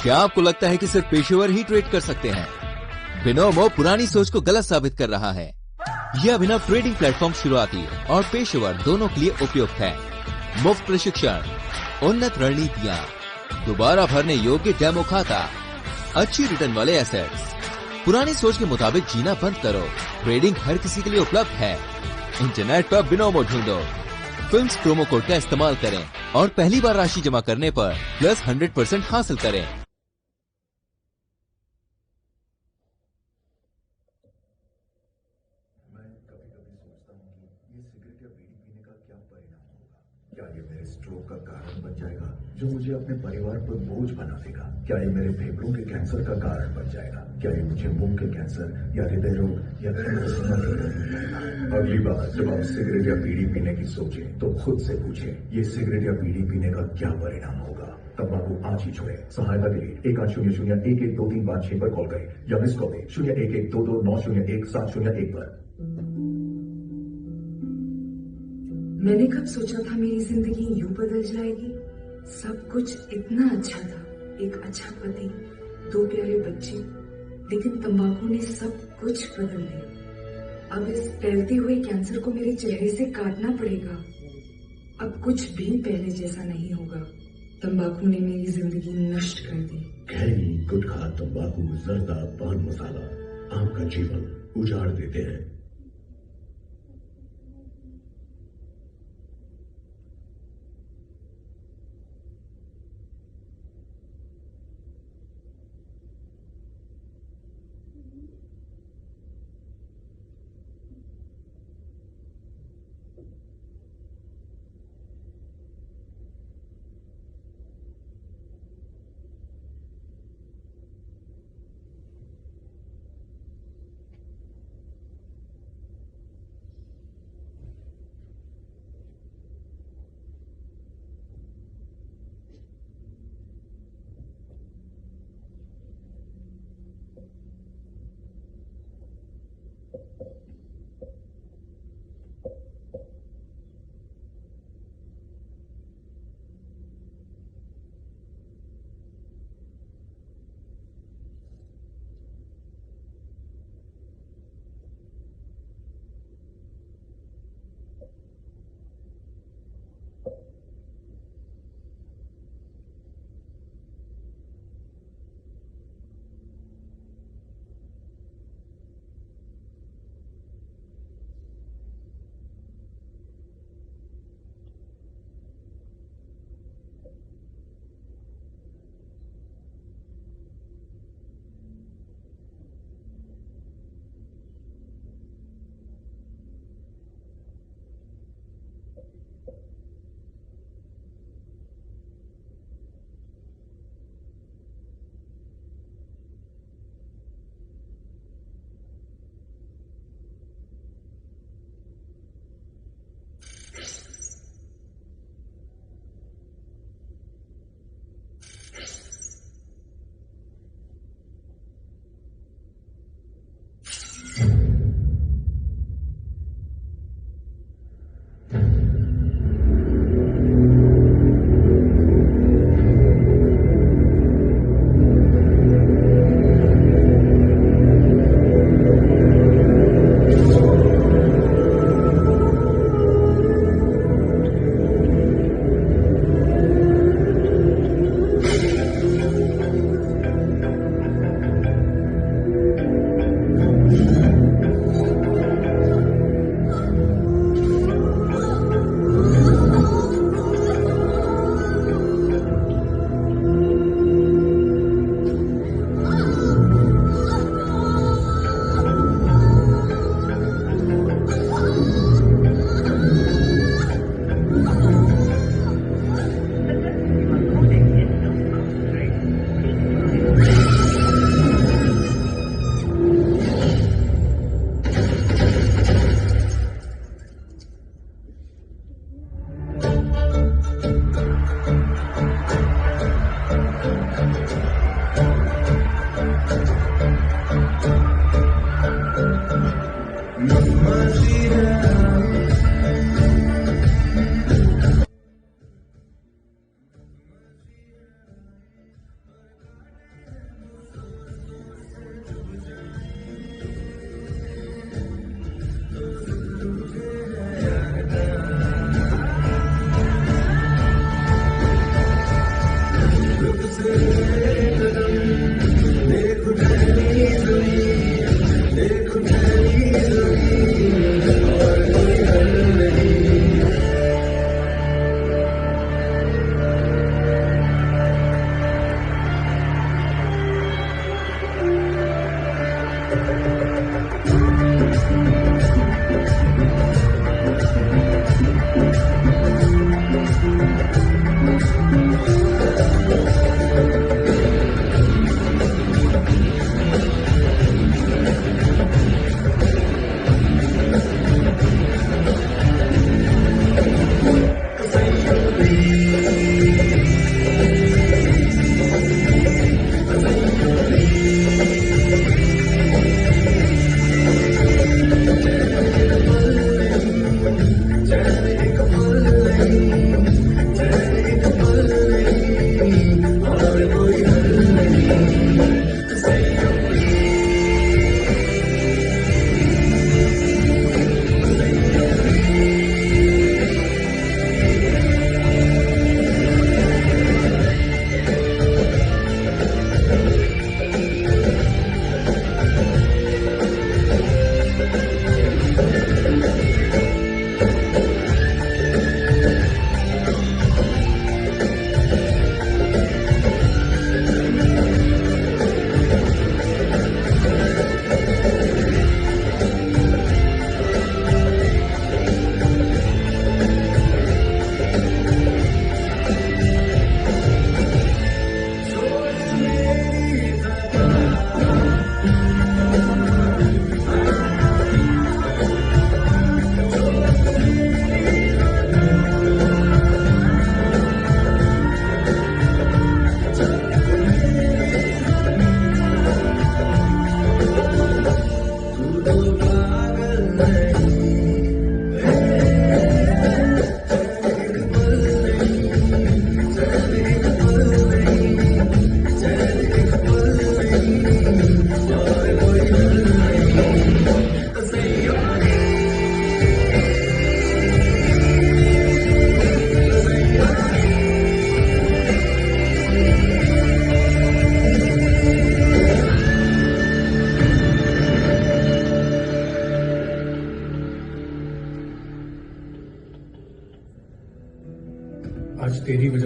क्या आपको लगता है कि सिर्फ पेशेवर ही ट्रेड कर सकते हैं? बिनोमो पुरानी सोच को गलत साबित कर रहा है। यह अभिनव ट्रेडिंग प्लेटफॉर्म शुरुआती और पेशेवर दोनों के लिए उपयुक्त है। मुफ्त प्रशिक्षण, उन्नत रणनीतियां, दोबारा भरने योग्य डेमो खाता, अच्छी रिटर्न वाले एसेट्स। पुरानी सोच के मुताबिक जीना बंद करो। ट्रेडिंग हर किसी के लिए उपलब्ध है। इंटरनेट पर बिनोमो ढूंढो, फिल्म्स प्रोमो कोड का इस्तेमाल करें और पहली बार राशि जमा करने पर प्लस 100% हासिल करें। क्या ये मेरे स्ट्रोक का कारण बन जाएगा, जो मुझे अपने परिवार पर बोझ बना देगा? क्या ये मेरे फेफड़ों के कैंसर का कारण बन जाएगा? क्या ये मुझे मुंह के कैंसर या हृदय रोग या एम्फीसिमा की तरफ ले जाएगा? अगली बार जब आप सिगरेट या बीड़ी पीने की सोचें तो खुद से पूछें, ये सिगरेट या बीड़ी पीने का क्या परिणाम होगा? तंबाकू आज ही छोड़े। सहायता के लिए 1800-112356 पर कॉल करें या मिस कॉल दें 01122901-701 पर। मैंने कब सोचा था मेरी जिंदगी यूं बदल जाएगी। सब कुछ इतना अच्छा था, एक अच्छा पति, 2 प्यारे बच्चे, लेकिन तंबाकू ने सब कुछ बदल दिया। अब इस फैलते हुए कैंसर को मेरे चेहरे से काटना पड़ेगा। अब कुछ भी पहले जैसा नहीं होगा। तंबाकू ने मेरी जिंदगी नष्ट कर दी। खैनी, गुटखा, तंबाकू, जर्दा, पान मसाला आपका जीवन उजाड़ देते हैं।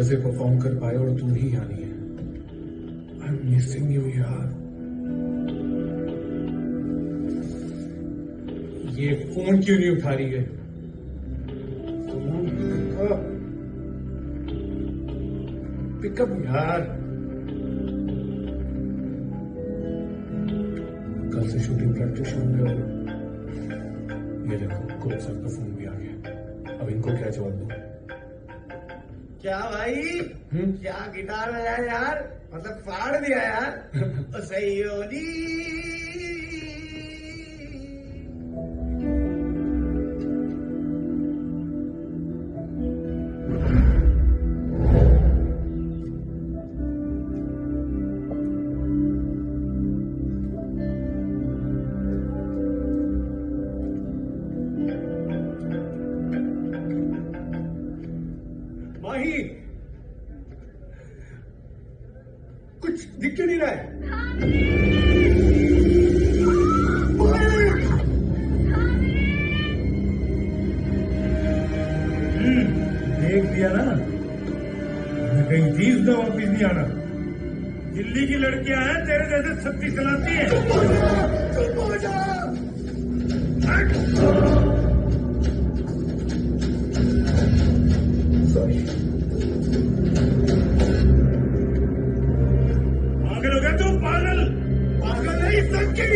से परफॉर्म कर पाए और तू ही आनी है। आई एम मिसिंग यू यार। ये फोन क्यों नहीं उठा रही है? पिकअप यार। कल से शूटिंग प्रैक्टिस शुरू भी होगी। ये देखो कोच सर का फोन भी आ गया। अब इनको क्या जवाब दूं? क्या भाई? क्या गिटार बजाया यार, मतलब फाड़ दिया यार। सही होनी। माही, कुछ दिख क्यों नहीं रहा है? देख दिया ना, मैं कहीं थी उसने वापिस नहीं आना। दिल्ली की लड़कियां हैं तेरे जैसे सत्ती चलाती हैं। सॉरी। पागल हो गया तू? पागल पागल नहीं सकती।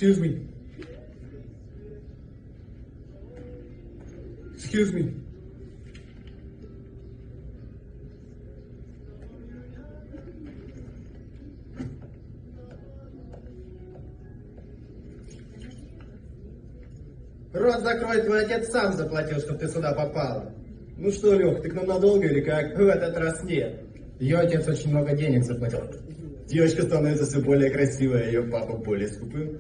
Excuse me. Excuse me. Рот закрой, твой отец сам заплатил, чтобы ты сюда попала. Ну что, Лех, ты к нам надолго или как? В этот раз нет. Ее отец очень много денег заплатил. Девочка становится все более красивая, ее папа более скупым.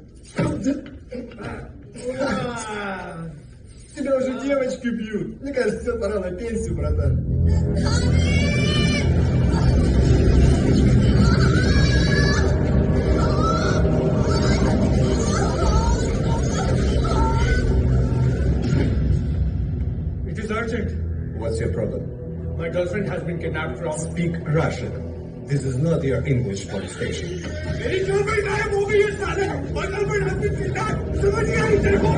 Тебя уже девочки бьют. Мне кажется, все, пора на пенсию, братан. It is urgent. What's your problem? My girlfriend has been kidnapped from... Speak Russian. This is not your English police station. मेरी गर्लफ्रेंड गायब हो गई है साले। My girlfriend has been kidnapped. समझ नहीं आई तेरे को?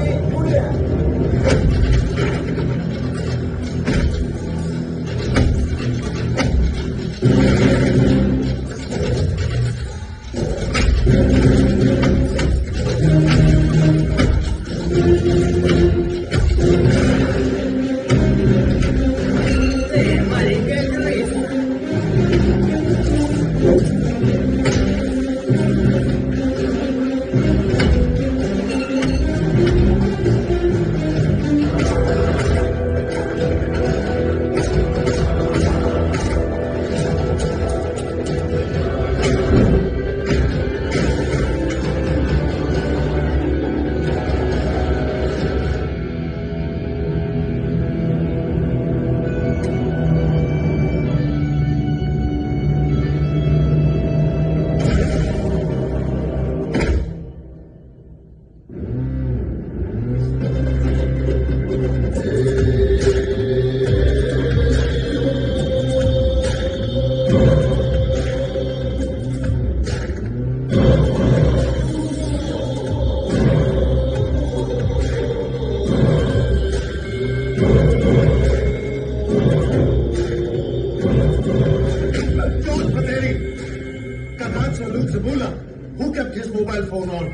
Zabula, who kept his mobile phone on?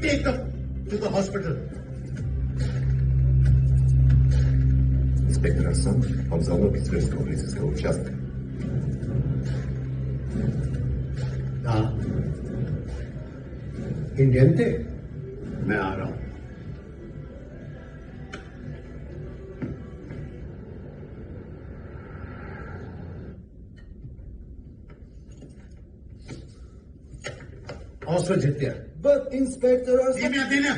Take them to the hospital. Инспектор Арсан, он звонок из Тверского полицейского участка. हाँ, इंडियन थे? मैं आ रहा हूं। Officer Jitya. But Inspector Arsan... धीमे धीमे।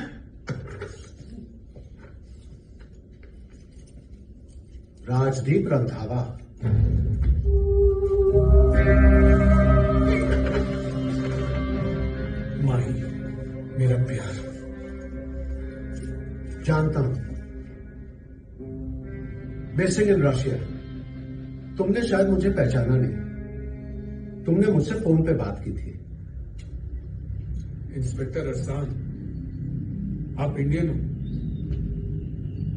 राजदीप रंधावा। माही, मेरा प्यार। जानता हूं। Missing in Russia. तुमने शायद मुझे पहचाना नहीं। तुमने मुझसे फोन पे बात की थी। इंस्पेक्टर अरसान, आप इंडियन हो?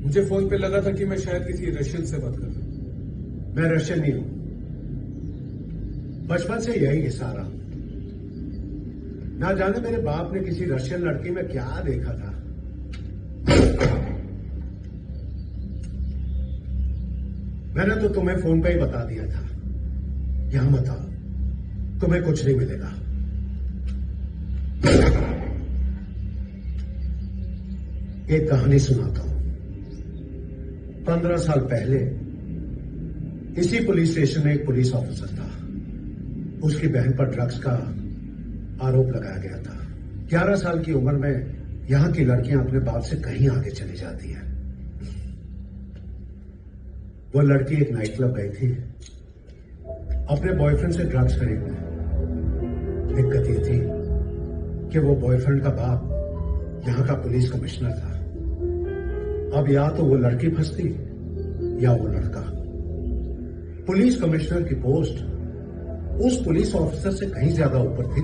मुझे फोन पे लगा था कि मैं शायद किसी रशियन से बात कर रहा हूं। मैं रशियन नहीं हूं। बचपन से यही घिसा रहा हूं। ना जाने मेरे बाप ने किसी रशियन लड़की में क्या देखा था। मैंने तो तुम्हें फोन पे ही बता दिया था। यहां मत आओ, तुम्हें कुछ नहीं मिलेगा। एक कहानी सुनाता हूं। 15 साल पहले इसी पुलिस स्टेशन में एक पुलिस ऑफिसर था। उसकी बहन पर ड्रग्स का आरोप लगाया गया था। 11 साल की उम्र में यहां की लड़कियां अपने बाप से कहीं आगे चली जाती हैं। वो लड़की एक नाइट क्लब गई थी अपने बॉयफ्रेंड से ड्रग्स खरीदने। दिक्कत ये थी कि वो बॉयफ्रेंड का बाप यहां का पुलिस कमिश्नर था। अब या तो वो लड़की फंसती या वो लड़का। पुलिस कमिश्नर की पोस्ट उस पुलिस ऑफिसर से कहीं ज्यादा ऊपर थी।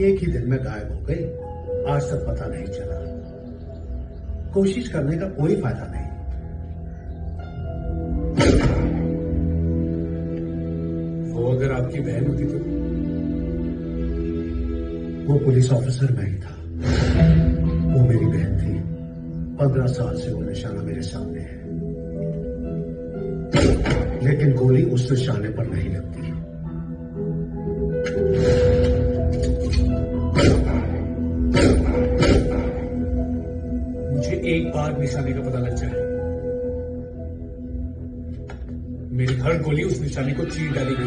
एक ही दिन में गायब हो गई। आज तक पता नहीं चला। कोशिश करने का कोई फायदा नहीं। वो अगर आपकी बहन होती तो? वो पुलिस ऑफिसर मैं ही था। वो मेरी बहन थी। 15 साल से वो निशाना मेरे सामने है, लेकिन गोली उस निशाने पर नहीं लगती। मुझे एक बार निशाने का पता लग जाए, मेरी हर गोली उस निशाने को चीर डालेगी।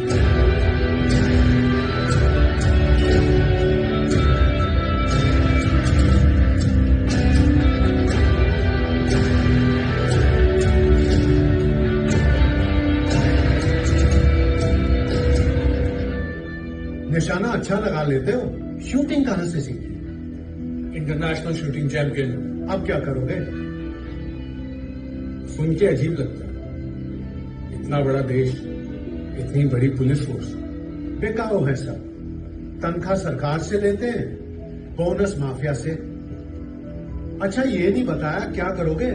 निशाना अच्छा लगा लेते हो। शूटिंग कहां से सीखी? International shooting champion. अब क्या करोगे? सुन के अजीब लगता है। इतना बड़ा देश, इतनी बड़ी पुलिस फोर्स। बेकारो है सब। तनख्वाह सरकार से लेते हैं, बोनस माफिया से। अच्छा ये नहीं बताया क्या करोगे?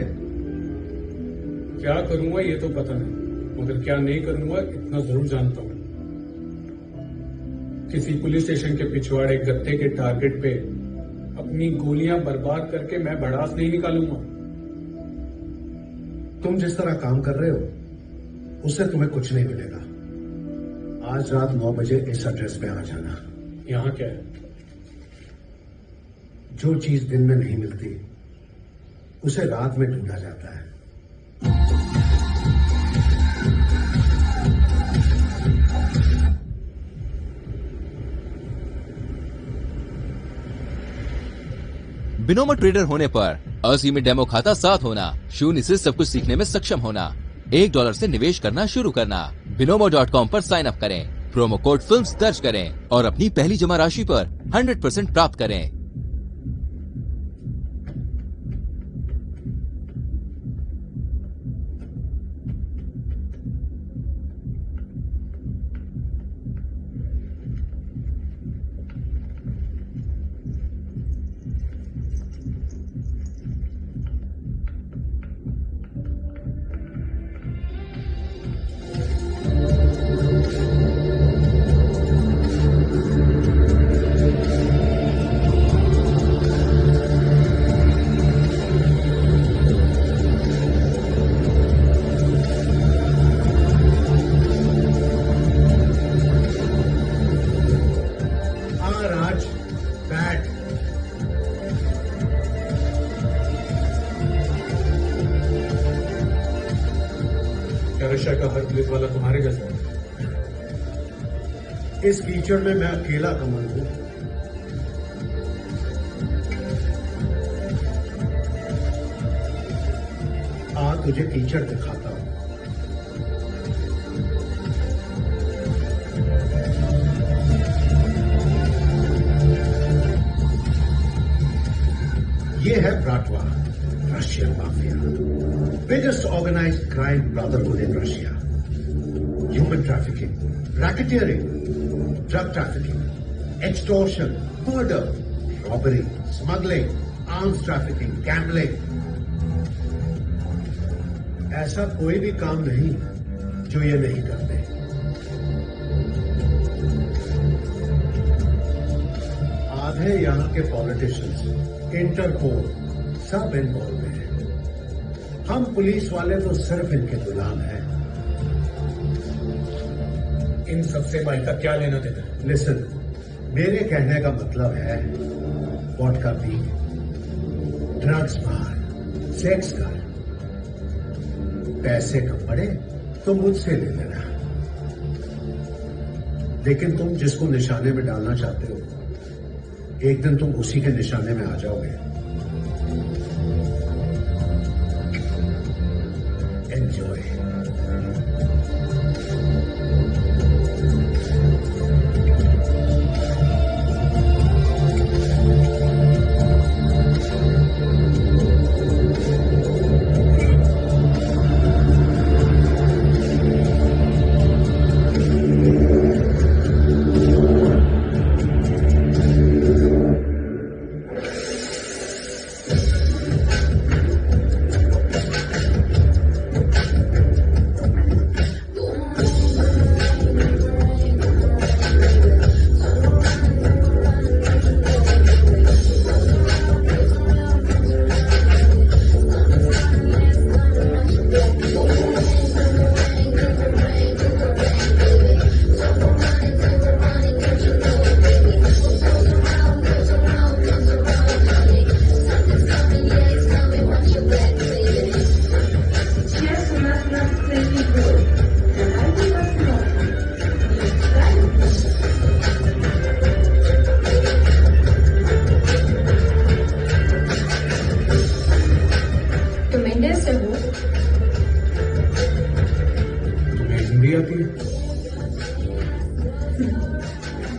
क्या करूंगा ये तो पता नहीं, मगर क्या नहीं करूंगा इतना जरूर जानता हूं। किसी पुलिस स्टेशन के पिछवाड़े गत्ते के टारगेट पे अपनी गोलियां बर्बाद करके मैं भड़ास नहीं निकालूंगा। तुम जिस तरह काम कर रहे हो उससे तुम्हें कुछ नहीं मिलेगा। आज रात 9 बजे इस एड्रेस पे आ जाना। यहाँ क्या है? जो चीज दिन में नहीं मिलती उसे रात में ढूंढा जाता है। बिनोमो ट्रेडर होने पर असीमित डेमो खाता साथ होना, शून्य से सब कुछ सीखने में सक्षम होना, $1 से निवेश करना शुरू करना। Binomo.com पर साइन अप करें, प्रोमो कोड फिल्म्स दर्ज करें और अपनी पहली जमा राशि पर 100% प्राप्त करें। रशिया का हर पुलिस वाला तुम्हारे जैसा है। इस कीचड़ में मैं अकेला कमल हूं। आ तुझे कीचड़ दिखाता हूं। ये है Bratva, Russian mafia, biggest organised crime brotherhood in Russia. Human trafficking, racketeering, drug trafficking, extortion, murder, robbery, smuggling, arms trafficking, gambling. ऐसा कोई भी काम नहीं जो ये नहीं करते। आधे यहां के पॉलिटिशियंस, इंटरपोल सब इन्वॉल्व हैं। हम पुलिस वाले तो सिर्फ इनके गुलाम हैं। इन सबसे भाई का क्या लेना देना है? लिसन, मेरे कहने का मतलब है वोडका पी, ड्रग्स मार, सेक्स कर, पैसे कम पड़े तो मुझसे ले लेना। लेकिन तुम जिसको निशाने में डालना चाहते हो, एक दिन तुम उसी के निशाने में आ जाओगे। एंजॉय।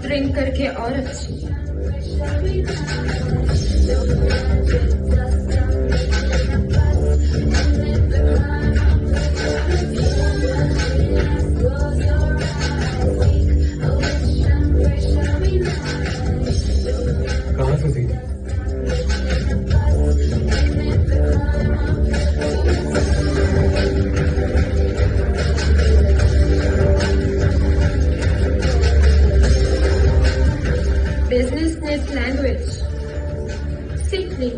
ड्रिंक करके और अच्छी। कहाँ से सीखी? Business language. Simply.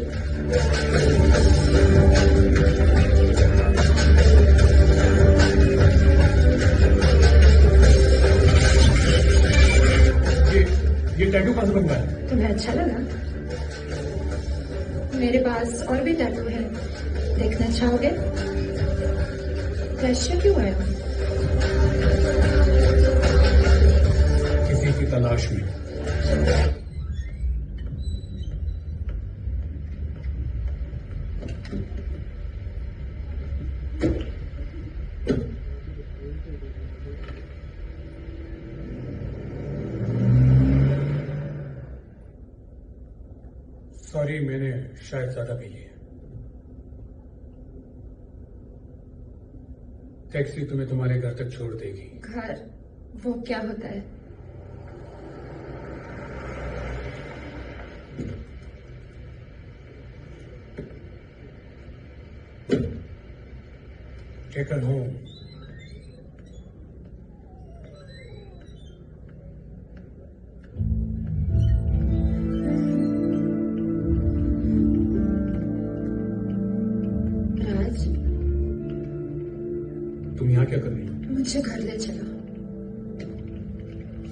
ये टैटू कहाँ से बनता है? तुम्हें अच्छा लगा? मेरे पास और भी टैटू है, देखना चाहोगे? रशिया क्यों आए हो? किसी की तलाश में। सॉरी, मैंने शायद ज्यादा पी लिया। टैक्सी तुम्हें तुम्हारे घर तक छोड़ देगी। घर? वो क्या होता है? Take her home. राज, तुम यहाँ क्या कर रही हो? मुझे घर ले चलो।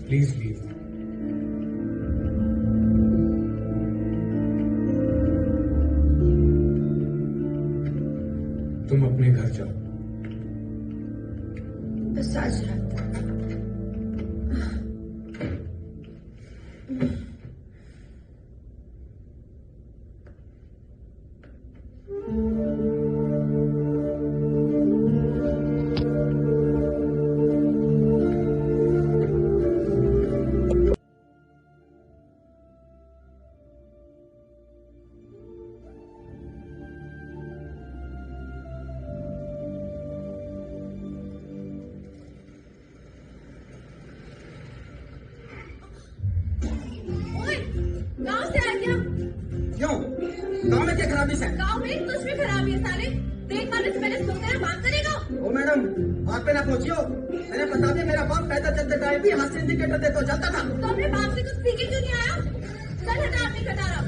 Please leave. तुम अपने घर जाओ। मसाज रहा था। गाँव से आ गया? क्यों? गाँव में क्या खराबी है? गाँव में कुछ भी खराबी है साले। देख मारने से पहले सोच रहे बात करेगा। ओ मैडम, आप पे ना पहुंचियो। मैंने बता दिया, मेरा बाप पैदल चलते टाइम भी हाथ से इंडिकेटर दे तो चलता था। तो अपने बाप से कुछ सीखे क्यों नहीं आया? चल हटा अपनी खटारा।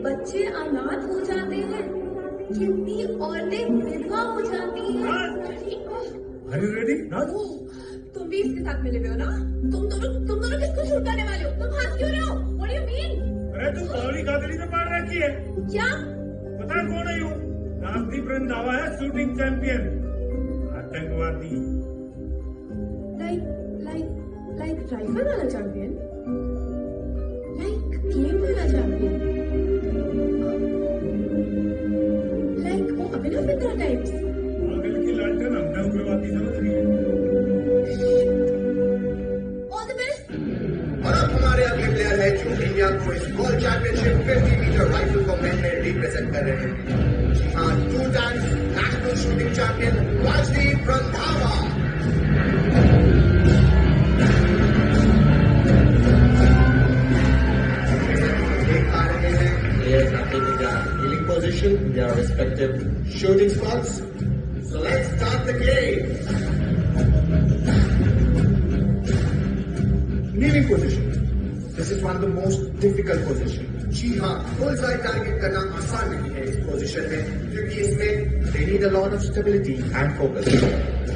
बच्चे अनाथ हो जाते हैं, कितनी औरतें विधवा हो जाती हैं। Are you ready? तुम भी इसके साथ मिले हुए हो ना? तुम दोनों किसको शूट करने वाले हो? तुम हंस क्यों रहे हो? What do you mean? अरे तू कौड़ी कादरी में मार रखी है। क्या? पता कौन है यू? राजदीप रंधावा है, शूटिंग चैंपियन, आतंकवादी। Like राइफल वाला चैंपियन? Like गेम वाला चैंपियन? Like वो अभिनव बिंद्रा टाइप्स? आगे की लालटेन हमने उग्रवादी समझ रही है। All the best. और अब हमारे अगले प्लेयर है जो इंडिया को इस वर्ल्ड चैंपियनशिप 50 मीटर राइफल को मेन में रिप्रेजेंट कर रहे हैं। जी हाँ, 2 times national shooting champion Rajdeep Randhawa. Players have taken their kneeling position in their respective shooting spots. So let's start the game. Kneeling position. This is one of the most difficult positions. जी हाँ, bullseye target करना आसान नहीं है इस position में, क्योंकि इसमें they need a lot of stability and focus.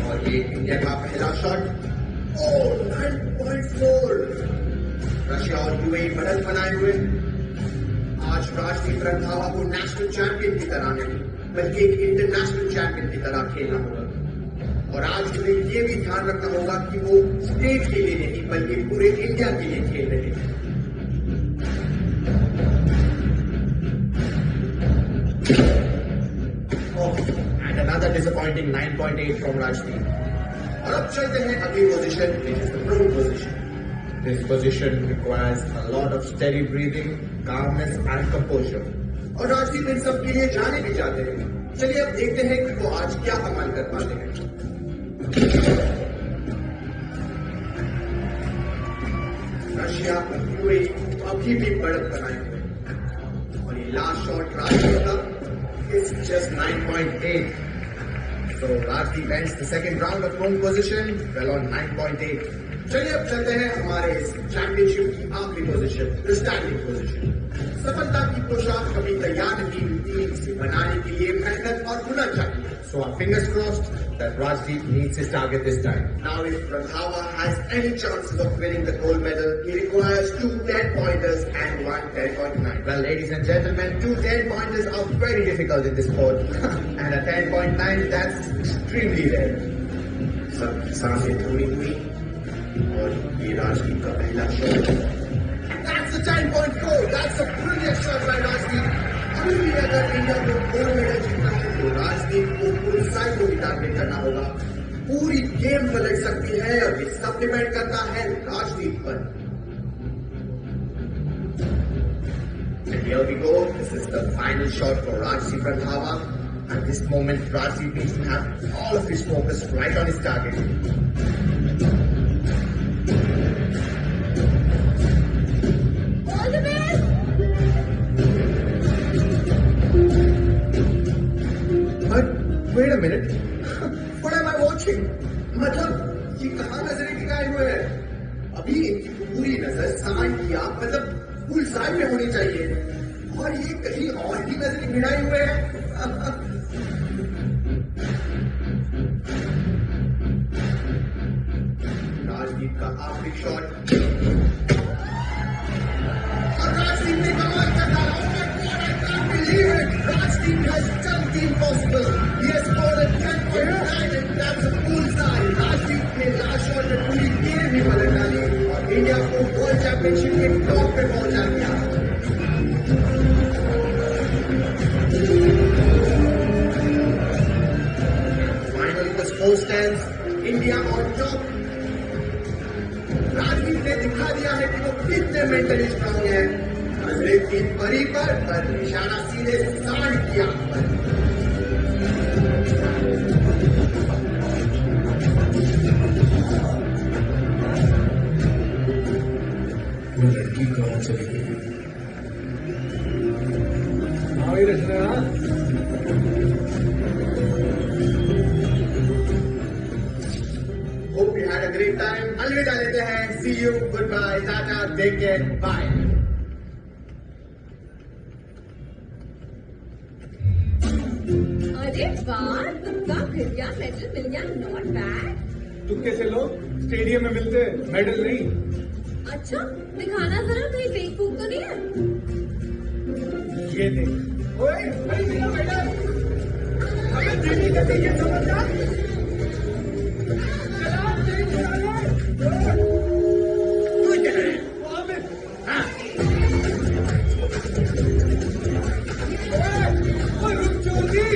और ये इंडिया का पहला शॉट, 9.4। रशिया और यूएई बढ़त बनाए हुए। आज राजदीप रंधावा को नेशनल चैंपियन की तरह नहीं, बल्कि एक इंटरनेशनल चैंपियन की तरह खेलना होगा। और आज उन्हें ये भी ध्यान रखना होगा कि वो स्टेट के लिए नहीं, बल्कि पूरे इंडिया के लिए खेल रहे हैं। And another disappointing 9.8 from Rajdeep. और अब चलते हैं अगली position, which is the prone position. This position requires a lot of steady breathing, calmness and composure. और राजदीप इन सब के लिए जाने भी जाते हैं। चलिए अब देखते हैं कि वो आज क्या कमाल कर पाते हैं। रशिया और यूएई अभी भी बढ़त बनाए हुए हैं। और ये लास्ट शॉट राजदीप का is just 9.8. So Rajdeep ends the second round of prone position well on 9.8. चलिए अब चलते हैं हमारे इस चैंपियनशिप की आखिरी पोजीशन, द स्टैंडिंग पोजीशन। सफलता की पोशाक कभी तैयार नहीं होती, इसे बनाने के लिए मेहनत और हुनर चाहिए। So our fingers crossed that Rajdeep meets his target this time. Now if Randhawa has any chances of winning the gold medal, he requires 2 10-pointers and 1 10.9. Well, ladies and gentlemen, 2 10-pointers are very difficult in this sport. And a 10.9, that's extremely rare. सबकी सांसें थोड़ी हुई और ये राजदीप का पहला shot. That's the 10.4. That's a brilliant shot by Rajdeep. अभी भी अगर इंडिया को गोल्ड मेडल जीतना है तो राजदीप को को भी टारगेट करना होगा। पूरी गेम पलट सकती है और ये सब डिपेंड करता है राजदीप पर। And here we go. This is the final shot for Rajdeep Randhawa. At this moment, Rajdeep needs to have all of his focus right on his target. All the best! But wait a minute. What am I watching? मतलब ये कहाँ नजरें टिकाए हुए हैं? अभी इनकी पूरी नजर सामान किया मतलब फुल साइड में होनी चाहिए और ये कहीं और भी नजरें भिड़ाए हुए हैं। राजदीप का आखिरी शॉट और राजदीप ने कमाल कर डाला। Oh my God, I can't believe it. Rajdeep has done the impossible. He has scored a 10.9 and that's a bullseye. Rajdeep ने लास्ट शॉट में पूरी गेम ही पलट डाली और इंडिया को वर्ल्ड चैंपियनशिप के टॉप पे पहुंचा दिया। Finally the score stands India on top. Rajdeep ने दिखा दिया है कि वो कितने मेंटली स्ट्रांग है। नजरे की परी पर निशाना सीधे सांड किया। वो लड़की कहाँ चली गई? हाँ भाई रचना, Hope you had a great time. अलविदा लेते हैं। See you, goodbye, Tata, take care, bye. अरे वाह, तुक्का फिर गया, मेडल मिल गया, नॉट बैड। तुक्के से लोग स्टेडियम में मिलते, मेडल नहीं। अच्छा, दिखाना जरा, कहीं फेक फूक तो नहीं है? ये देख। ओए, भाई मेरा मेडल। अबे तेरी गति ये समझ जा। चला, तेरी चला। तू क्या है? वहाँ पे। हाँ। ओए, रुक चोरी।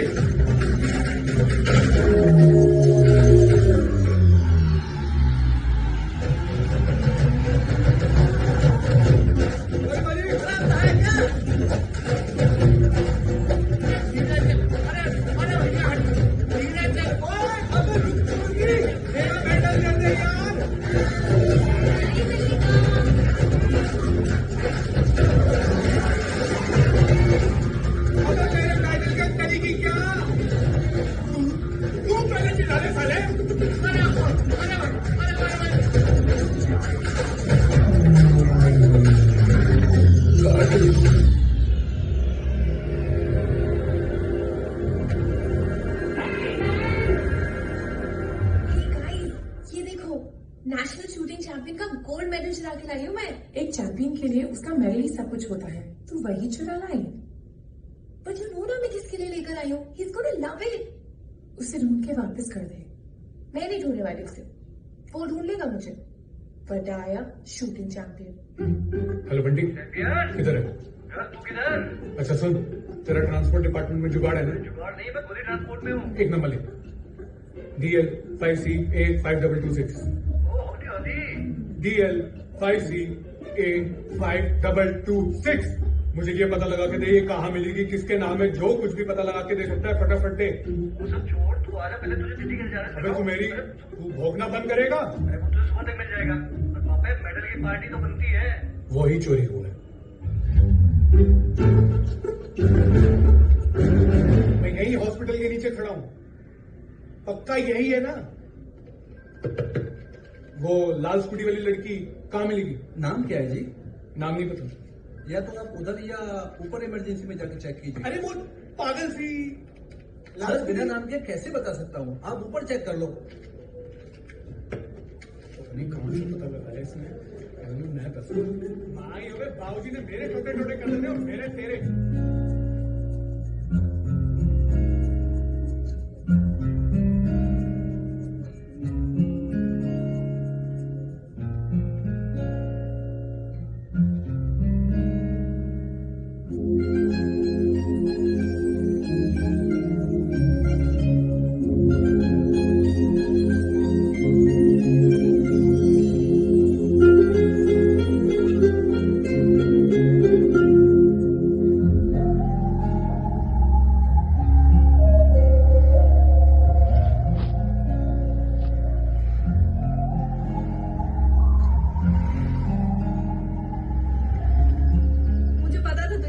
नेशनल शूटिंग चैंपियन का गोल्ड मेडल चुरा के लाई हूँ मैं। एक चैंपियन के लिए उसका मेडल ही सब कुछ होता है, तू वही चुरा लाई। बट यू नो ना मैं किसके लिए लेकर आई हूँ। He is gonna love it. उसे ढूंढ के वापस कर दे। मैं नहीं ढूंढने वाली उसे, वो ढूंढ लेगा मुझे। बडाया शूटिंग चैंपियन। हेलो बंटी, किधर है? तू किधर? अच्छा सुन, तेरा ट्रांसपोर्ट डिपार्टमेंट में जुगाड़ है ना? जुगाड़ नहीं, मैं खुद ही ट्रांसपोर्ट में हूँ। एक नंबर लिख, DL 5CA 5226। DL 5CA 5226। मुझे ये पता लगा के दे ये कहाँ मिलेगी, किसके नाम है, जो कुछ भी पता लगा के दे सकता है, फटाफट दे। वो सब छोड़, तू आजा, पहले तुझे चिट्ठी कैसे जा रहा है? अबे तू भोगना बंद करेगा? अरे वो तुझे सुबह तक मिल जाएगा। और पापा मेडल की पार्टी तो बनती है। वही चोरी हुआ है। मैं यही हॉस्पिटल के नीचे खड़ा हूँ, पक्का यही है ना? वो लाल स्कूटी वाली लड़की कहाँ मिलेगी? नाम क्या है जी? नाम नहीं पता। या तो आप उधर या ऊपर इमरजेंसी में जाकर चेक कीजिए। अरे वो पागल सी सर, बिना नाम के कैसे बता सकता हूँ? आप ऊपर चेक कर लो। नहीं, कहाँ से पता लगा है इसने? मैं भाई अबे बाबूजी ने मेरे छोटे छोटे कर दिए और मेरे तेरे।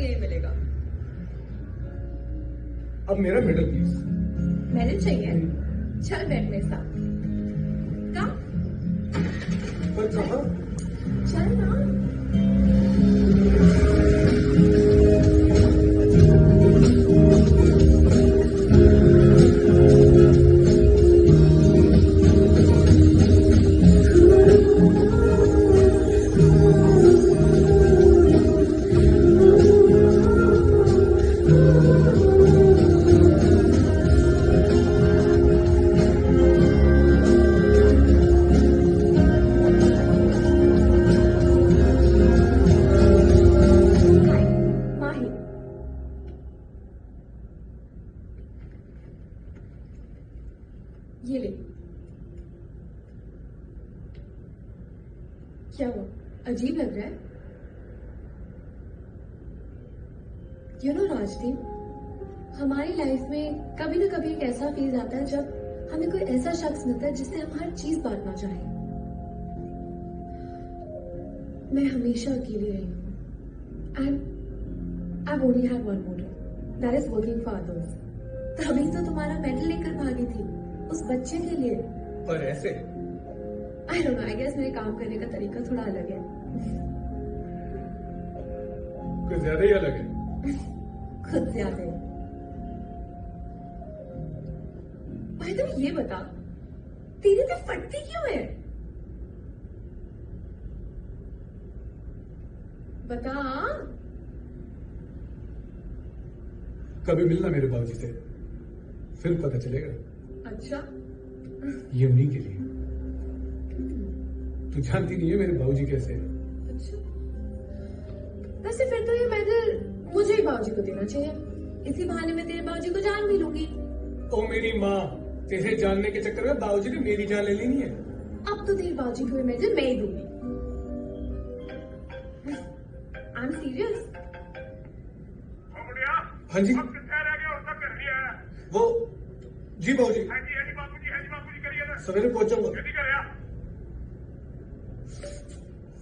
नहीं मिलेगा। अब मेरा मेडल प्लीज। मेडल चाहिए? चल बैठ मेरे साथ। कम। पर कहाँ? चल ना। ये ले। क्या हुआ? अजीब लग रहा है? यू नो राजदीप, हमारी लाइफ में कभी ना कभी एक ऐसा फेज आता है जब हमें कोई ऐसा शख्स मिलता है जिससे हम हर चीज बांटना चाहें। मैं हमेशा अकेली रही हूँ and I only have one motive, that is working for others. तभी तो तुम्हारा मेडल लेकर भागी थी, उस बच्चे के लिए। पर ऐसे? I don't know, I guess मेरे काम करने का तरीका थोड़ा अलग है। कुछ ज्यादा ही अलग है। खुद ज्यादा है। भाई तुम ये बता, तेरी तो फटती क्यों है? बता। कभी मिलना मेरे बाबूजी से, फिर पता चलेगा। अच्छा, ये उन्हीं के लिए। तू जानती नहीं है मेरे बाबूजी कैसे हैं। अच्छा, वैसे फिर तो ये मेडल मुझे ही बाबूजी को देना चाहिए। इसी बहाने में तेरे बाबूजी को जान भी लूंगी। ओ मेरी माँ, तेरे जानने के चक्कर में बाबूजी ने मेरी जान ले लेनी है। अब तो तेरे बाबूजी को ये मेडल मैं ही दूंगी। I am serious. हाँ जी। वो जी बाबूजी। सवेरे पहुंचाऊंगा।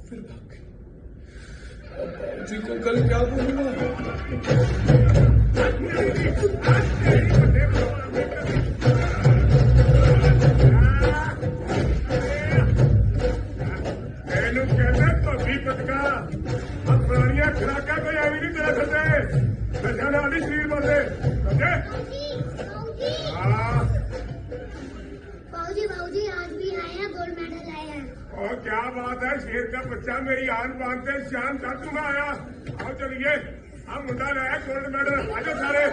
फिर भाग गई। अब बाबूजी को कल क्या बोलूंगा? खुराका कोई अभी नहीं चला सकते। जाना वाली शरीर बंदे। बाबूजी आज भी आए हैं, गोल्ड मेडल लाए हैं। और क्या बात है, शेर का बच्चा मेरी आन बांधते शान का तुम्हें आया। आओ चलिए, हम मुंडा लाया गोल्ड मेडल। आजो सारे।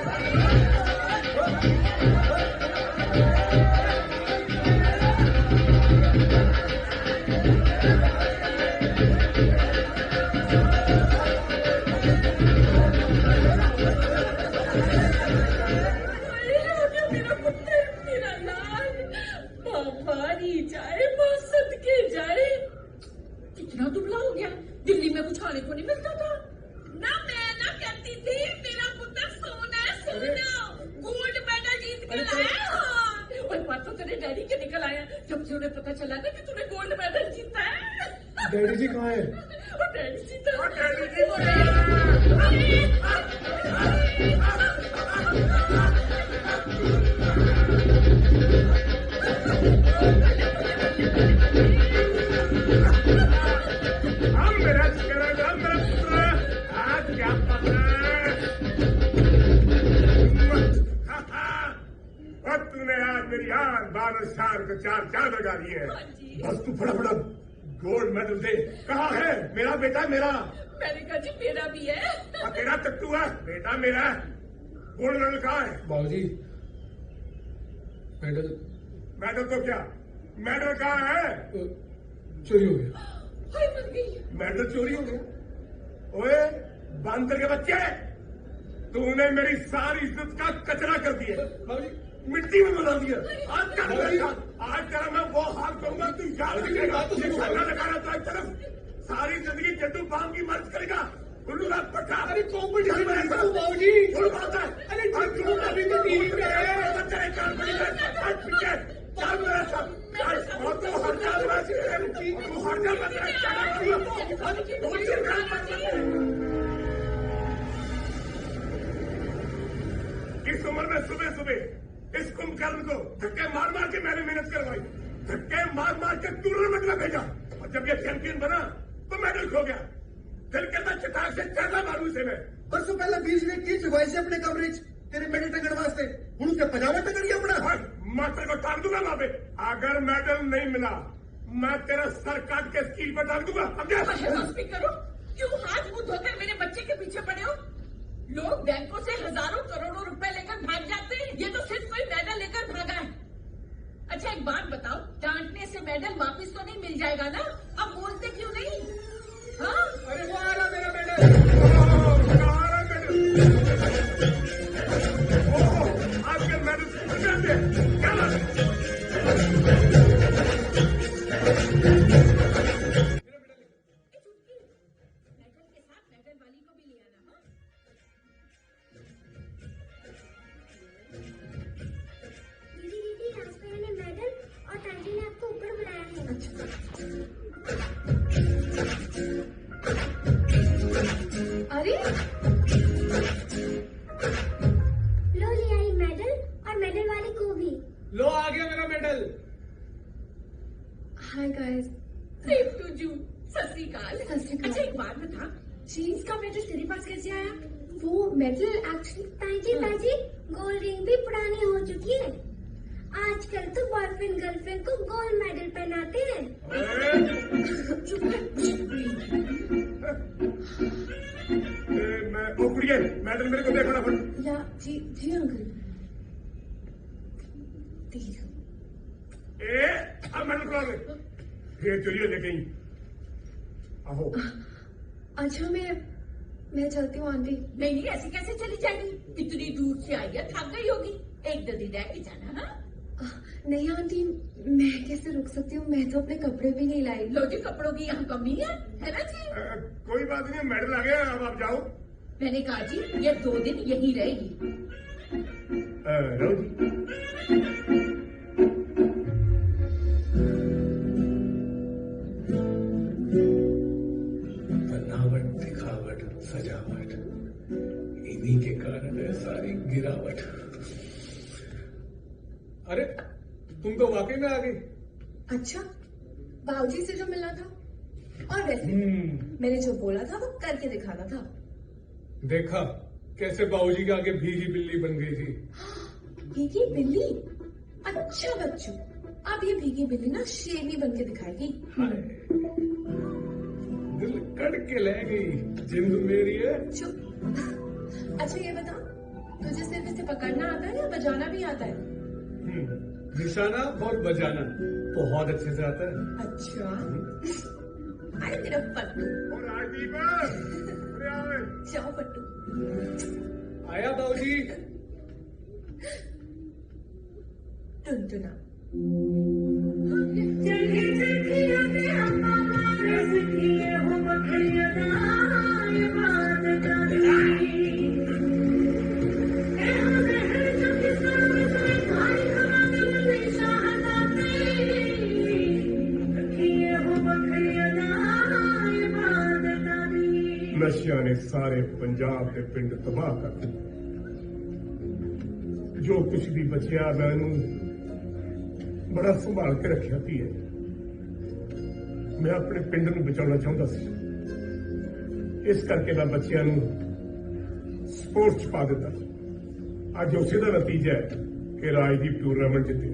कितना दुबला हो गया, दिल्ली में कुछ खाने को नहीं मिलता था ना। मैं ना कहती थी मेरा पुत्र सोना गोल्ड मेडल जीत के लाया। और परसों तेरे डैडी के निकल आया जब से उन्हें पता चला ना कि तूने गोल्ड मेडल जीता है। डैडी जी कहाँ है? और डैडी जी तो चार लगा दिए हैं। बस तू फटाफट गोल्ड मेडल दे। कहाँ है मेरा बेटा? मेरा मैंने कहा जी मेरा भी है। तेरा टट्टू है, बेटा मेरा। गोल्ड मेडल कहाँ है? बाबूजी मेडल तो क्या, मेडल कहाँ है? चोरी हो गया। मेडल चोरी हो गया? ओए बांदर के बच्चे, तूने मेरी सारी इज्जत का कचरा कर दिया। बाबूजी मिट्टी में बना दिया। आज तेरा मैं वो हाल करूंगा, तू याद रखेगा। लगाना तो एक तरफ सारी जिंदगी जड्डू पाम की मर्ज करेगा। उल्लू का पट्टा। अरे कॉम्पिटिशन में बाबूजी फुल बात है। अरे अभी तो टीवी पे है। चल मेरा सब तो हर जाल इस उम्र में सुबह सुबह इस कुंभकर्ण को धक्के मार मार के मैंने मेहनत करवाई, धक्के मार मार के टूर्नामेंट में भेजा, और जब ये चैंपियन बना तो मेडल खो गया। दिल कहता चटाक से चाटा मारू इसे मैं। परसों पहले 20 मिनट की चुवाई से अपने कमरे तेरे मेडल टकड़ वास्ते हूं उसके पजामा टकड़िया अपना मास्टर को टांग दूंगा वहां पे। अगर मेडल नहीं मिला मैं तेरा सर काट के स्कील पर टांग दूंगा। अब क्या करो, क्यों हाथ मुंह धोकर मेरे बच्चे के पीछे पड़े हो? लोग बैंकों से हजारों करोड़ों रुपए लेकर भाग जाते हैं, ये तो सिर्फ कोई मेडल लेकर भागा है। अच्छा एक बात बताओ, डांटने से मेडल वापस तो नहीं मिल जाएगा ना? अब बोलते क्यों नहीं? हाँ? अरे वो आ रहा मेरा मेडल, आजकल मेडल अरे लो ले आई मेडल, और मेडल वाले को भी लो आ गया मेरा medal. Hi guys, same to you. सत श्री अकाल। अच्छा एक बात बता, जीन्स का मेडल तेरे पास कैसे आया? वो मेडल एक्चुअली ताजी गोल्ड रिंग भी पुरानी हो चुकी है। आजकल तो बॉयफ्रेंड गर्लफ्रेंड को गोल्ड मेडल पहनाते हैं। मेडल मेरे को देखना पड़। या जी अंकल अब मेडल खुला ले, फिर चलिए ले गई। आहो। अच्छा मैं चलती हूँ आंटी। नहीं ऐसे कैसे चली जाएगी? इतनी दूर से आई है, थक गई होगी, एक दो दिन रह के जाना। हाँ नहीं आंटी, मैं कैसे रुक सकती हूँ, मैं तो अपने कपड़े भी नहीं लाई। लो जी कपड़ों की यहाँ कमी है ना जी? कोई बात नहीं, मेडल आ गया, अब आप जाओ। मैंने कहा जी ये 2 दिन यहीं रहेगी। बनावट दिखावट सजावट इन्हीं के कारण है सारी गिरावट। अरे तुम तो वाकई में आ गई। अच्छा बाबूजी से जो मिलना था, और वैसे मैंने जो बोला था वो करके दिखाना था। देखा कैसे बाबूजी के आगे भीगी बिल्ली बन गई थी। भीगी बिल्ली? अच्छा बच्चों, अब ये भीगी बिल्ली ना शेरनी बन के दिखाएगी। दिल कट के ले गई जिंद मेरी है। चुप। अच्छा ये बता, तुझे सिर्फ इसे पकड़ना आता है या बजाना भी आता है? निशाना और बजाना बहुत अच्छे से आता है। अच्छा अरे तेरा पट्टू। जाओ पट्टू। आया बाबूजी। टुनटुना। नशिया ने सारे पंजाब के पिंड तबाह कर दिए। जो कुछ भी बचिया मैं बड़ा संभाल के रखिया थी। मैं अपने पिंड में बचाना चाहता सी, इस करके मैं बच्चिया स्पोर्ट्स पा दिता। अज उसी का नतीजा है कि राजदीप टूर्नामेंट जीते।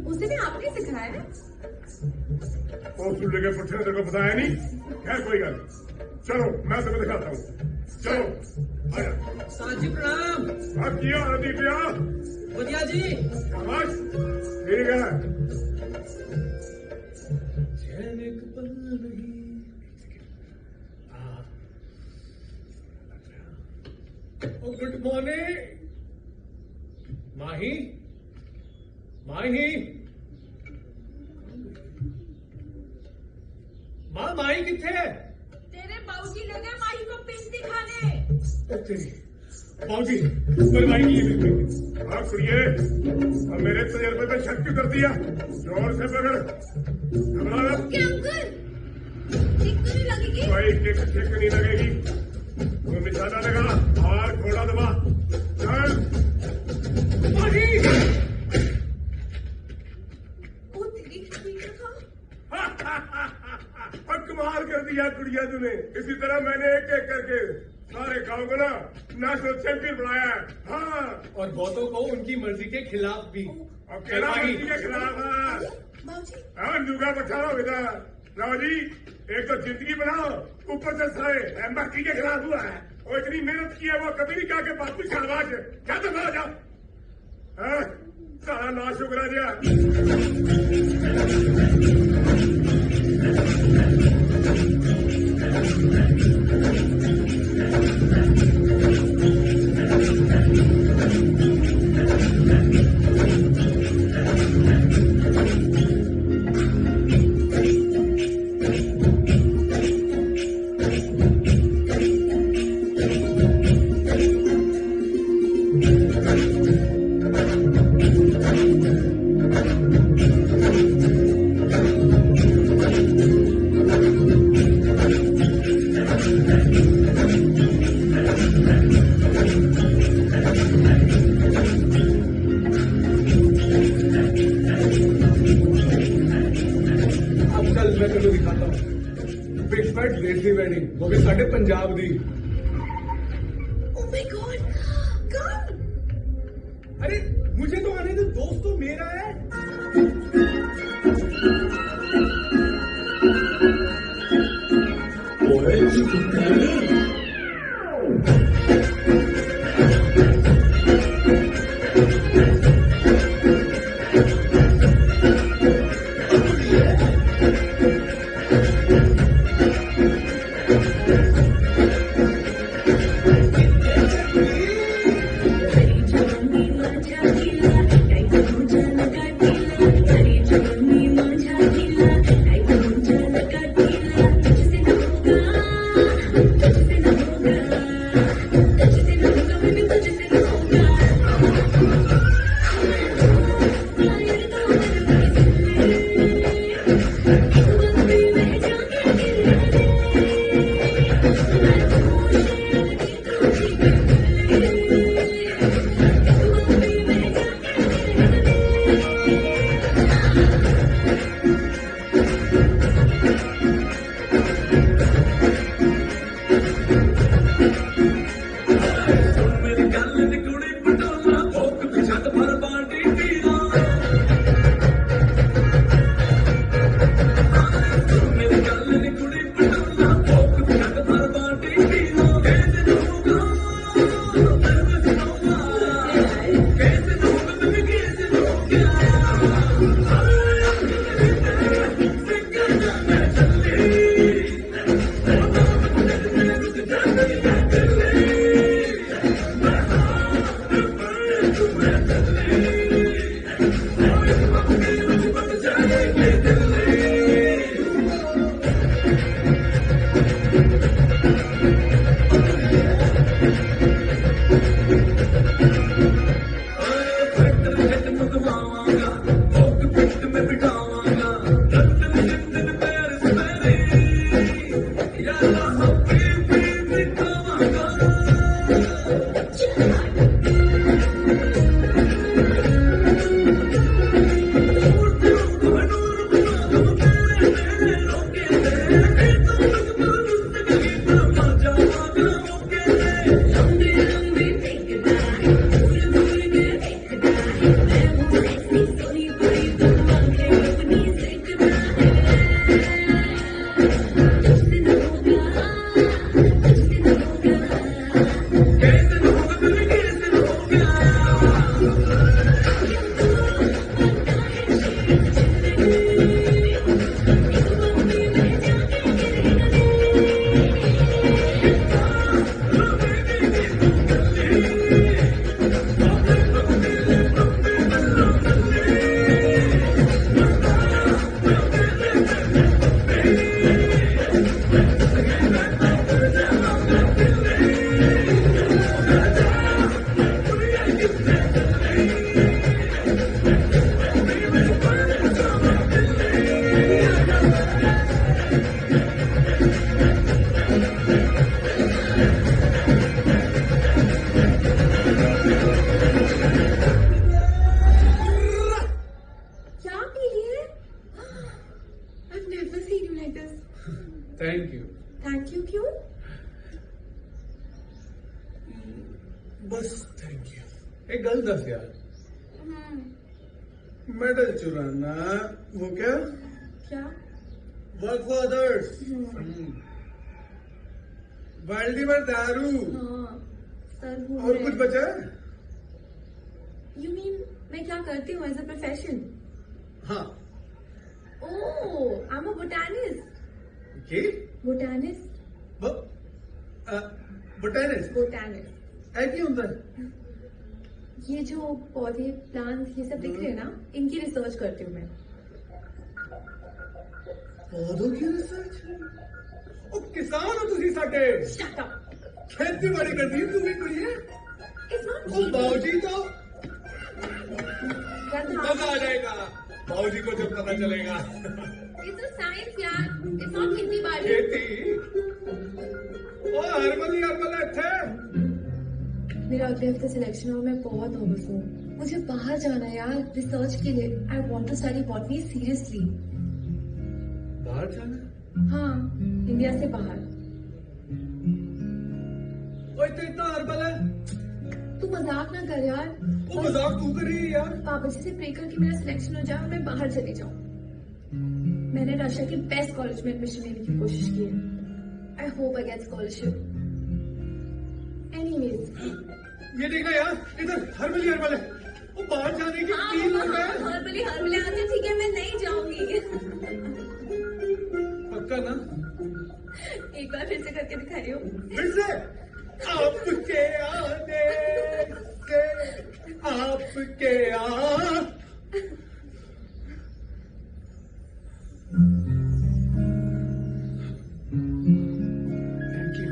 उसे भी आपने सिखाया है? और सुन के पुछने तेरे को बताया नहीं? खैर कोई गल, चलो मैं तुम्हें दिखाता हूँ। चलो आजा। साजी प्रणाम। आप किया राजदीप बढ़िया जी। शाबाश, ठीक है। गुड मॉर्निंग माही। माही माही किथे है? तेरे बाबूजी ले गए माही को पिंड दिखाने। बाबूजी माही की हाँ सुनिए, अब मेरे तजर्बे पे शक क्यों कर दिया? जोर से पकड़। ओके अंकल, ठीक तो नहीं लगेगी? कोई ठीक नहीं लगेगी। कोई निशाना लगा और घोड़ा दबा। चल महिलाओं को ना नेशनल चैंपियन बनाया है। हाँ, और बहुतों को उनकी मर्जी के खिलाफ भी। और केला मर्जी के खिलाफ है। हाँ, नुगा बैठा रहो इधर। राव जी, एक तो जिंदगी बनाओ, ऊपर से सारे एम्बेसडर के खिलाफ हुआ है। और इतनी मेहनत की है, वो कभी नहीं कहा कि बापू शाबाश है। क्या तो कहा जाओ, सारा ना शुक्र दिया। वो भी साढ़े पंजाब दी। Oh my God, come! अरे मुझे तो आने दो, दोस्त तो मेरा है। बस थैंक यू। एक गल दस यार, मेडल चुराना वो क्या? वर्क फॉर अदर्स, बाल्टी भर दारू और कुछ बचा? You mean मैं क्या करती हूँ एज अ प्रोफेशन? हाँ। Oh, I'm a botanist. की? Botanist. बोटेनिस्ट है क्या होता है? ये जो पौधे, प्लांट्स, ये सब दिख रहे हैं ना, इनकी रिसर्च करती हूँ मैं। पौधों की रिसर्च? ओ किसान हो तुसी साडे? Shut up. खेती बाड़ी करती है तू भी कुड़ी है? It's not ओ बाऊजी तो गंधा मजा आ जाएगा बाऊजी को जब पता चलेगा। It's a science यार, it's not खेती बाड़ी। खेती? ओ हरमल थे। मेरा अगले हफ्ते सिलेक्शन और मैं बहुत नर्वस हूँ। मुझे बाहर जाना है यार रिसर्च के लिए। I want to study botany seriously. बाहर जाना? हाँ, इंडिया से बाहर। ओए तो इतना हर्बल है? तू मजाक ना कर यार। वो मजाक तू कर रही है यार। पापा जी से प्रे कर कि मेरा सिलेक्शन हो जाए और मैं बाहर चली जाऊँ। मैंने रशिया के बेस्ट कॉलेज में एडमिशन लेने की कोशिश की है। I hope I get scholarship. Anyways, ये देखना यार, इधर हर्बल है। वो बाहर जाने की 3 लोग हैं। हर्बल आते ठीक है, मैं नहीं जाऊंगी। पक्का ना? एक बार फिर से करके दिखाइयो। फिर से? आपके आने से आपके थैंक यू।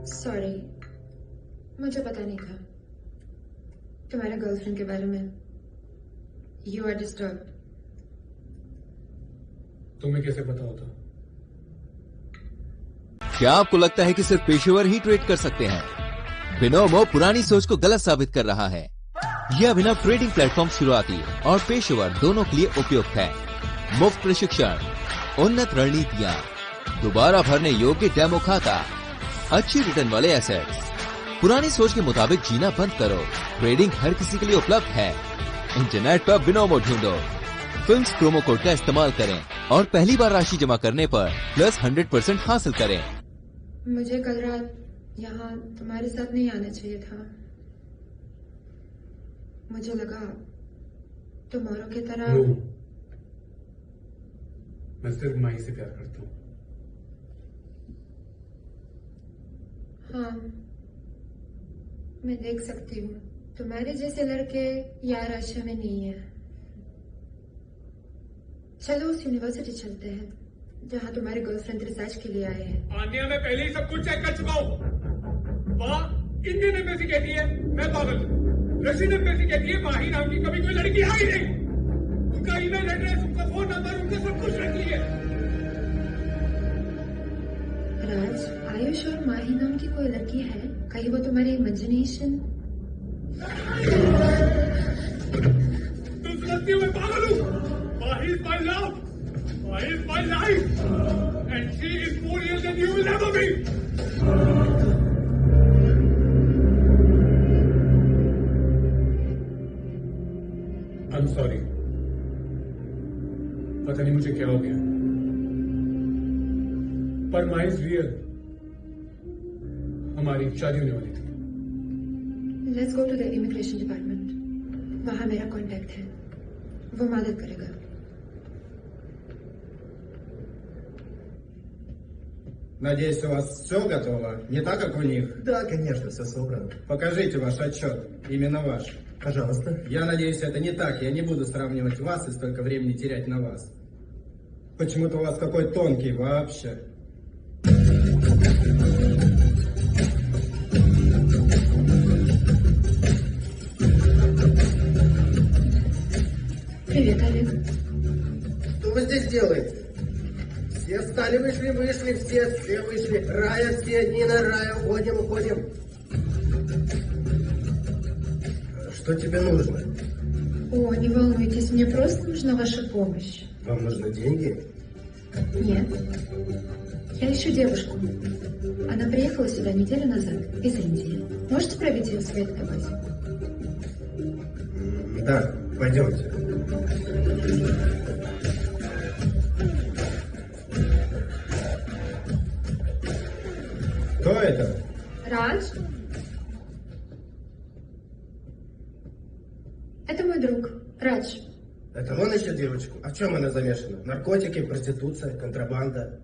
सॉरी, मुझे पता नहीं था तुम्हारे गर्लफ्रेंड के बारे में। You are disturb. तुम्हें कैसे पता होता? क्या आपको लगता है कि सिर्फ पेशेवर ही ट्रेड कर सकते हैं? बिनोमो पुरानी सोच को गलत साबित कर रहा है। यह अभिनव ट्रेडिंग प्लेटफॉर्म शुरुआती और पेशेवर दोनों के लिए उपयुक्त है। मुफ्त प्रशिक्षण, उन्नत रणनीतियां, दोबारा भरने योग्य डेमो खाता, अच्छी रिटर्न वाले एसेट्स। पुरानी सोच के मुताबिक जीना बंद करो। ट्रेडिंग हर किसी के लिए उपलब्ध है। इंटरनेट पर बिनोमो ढूंढो। फिल्म्स प्रोमो कोड का इस्तेमाल करें और पहली बार राशि जमा करने पर प्लस 100% हासिल करें। मुझे कल रात यहाँ तुम्हारे साथ नहीं आना चाहिए था। मुझे लगा तुम औरों की तरह। मैं सिर्फ माही से प्यार करता हूँ। हाँ, मैं देख सकती हूँ तुम्हारे जैसे लड़के यहाँ रशिया में नहीं है। चलो उस यूनिवर्सिटी चलते हैं जहाँ तुम्हारे गर्लफ्रेंड रिसर्च के लिए आए हैं। आनिया, मैं पहले ही सब कुछ चेक कर चुका हूँ। वहाँ इंडियन एम्बेसी कहती है मैं पागल, रशियन एम्बेसी कहती है माही नाम की कभी कोई लड़की आई नहीं। उनका ईमेल एड्रेस, उनका फोन नंबर, उनका सब कुछ रख लिया। राज, आयुष और माही नाम की कोई लड़की है? कहीं वो तुम्हारी इमेजिनेशन? तुम समझती हो मैं पागल हूँ? Mahi is my love, Mahi is my life, and she is more real than you will ever be. I am sorry, पता नहीं मुझे क्या हो गया, पर माही इज रियल। हमारी शादी होने वाली थी। Let's go to the immigration department. वहां मेरा कांटेक्ट है, वो मदद करेगा। Надеюсь, у вас все готово? Не так, как у них? Да, конечно, все собрано. Покажите ваш отчет, именно ваш. Пожалуйста. Я надеюсь, это не так. Я не буду сравнивать вас и столько времени терять на вас. Почему-то у вас такой тонкий вообще. они вышли, все вышли. Рая, все, Нина, Рая, уходим. Что тебе нужно? О, не волнуйтесь, мне просто нужна ваша помощь. Вам нужны деньги? Нет. Я ищу девушку. Она приехала сюда неделю назад, из Индии. Можете пробить ее в своей базе? Да, пойдемте. Кто это? Радж? Это мой друг, Радж. Это он ищет девочку? А в чем она замешана? Наркотики, проституция, контрабанда?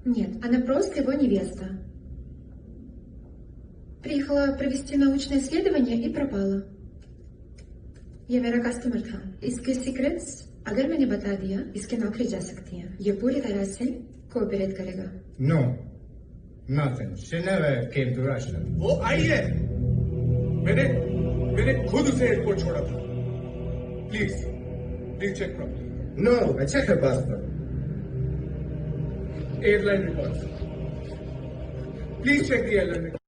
Нет, она просто его невеста. Приехала провести научное исследование и пропала. ये मेरा कस्टमर था। इसके सीक्रेट्स अगर मैंने बता दिया, इसके नौकरी जा सकती है। ये पूरी तरह से कोऑपरेट करेगा। No, nothing. She never came to Russia. वो आई है। मैंने खुद उसे एयरपोर्ट छोड़ा था। Please check properly. No, I check her passport. Airline records. Please check the airline record.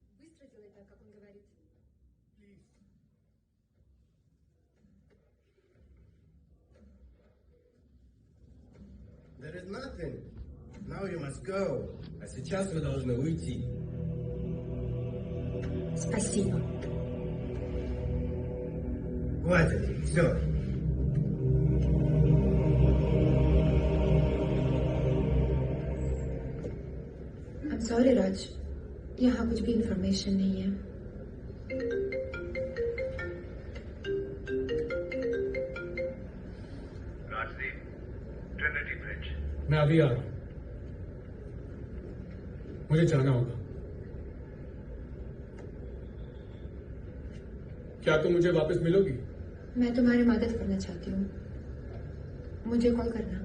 There is nothing. Now you must go. А сейчас вы должны уйти. Спасибо. Хватит, все. I'm sorry, Raj. यहाँ कुछ भी इंफॉर्मेशन नहीं है। Rajdeep, Trinity bridge. मैं अभी आ रहा हूं, मुझे जाना होगा। क्या तुम मुझे वापस मिलोगी? मैं तुम्हारी मदद करना चाहती हूँ, मुझे कॉल करना।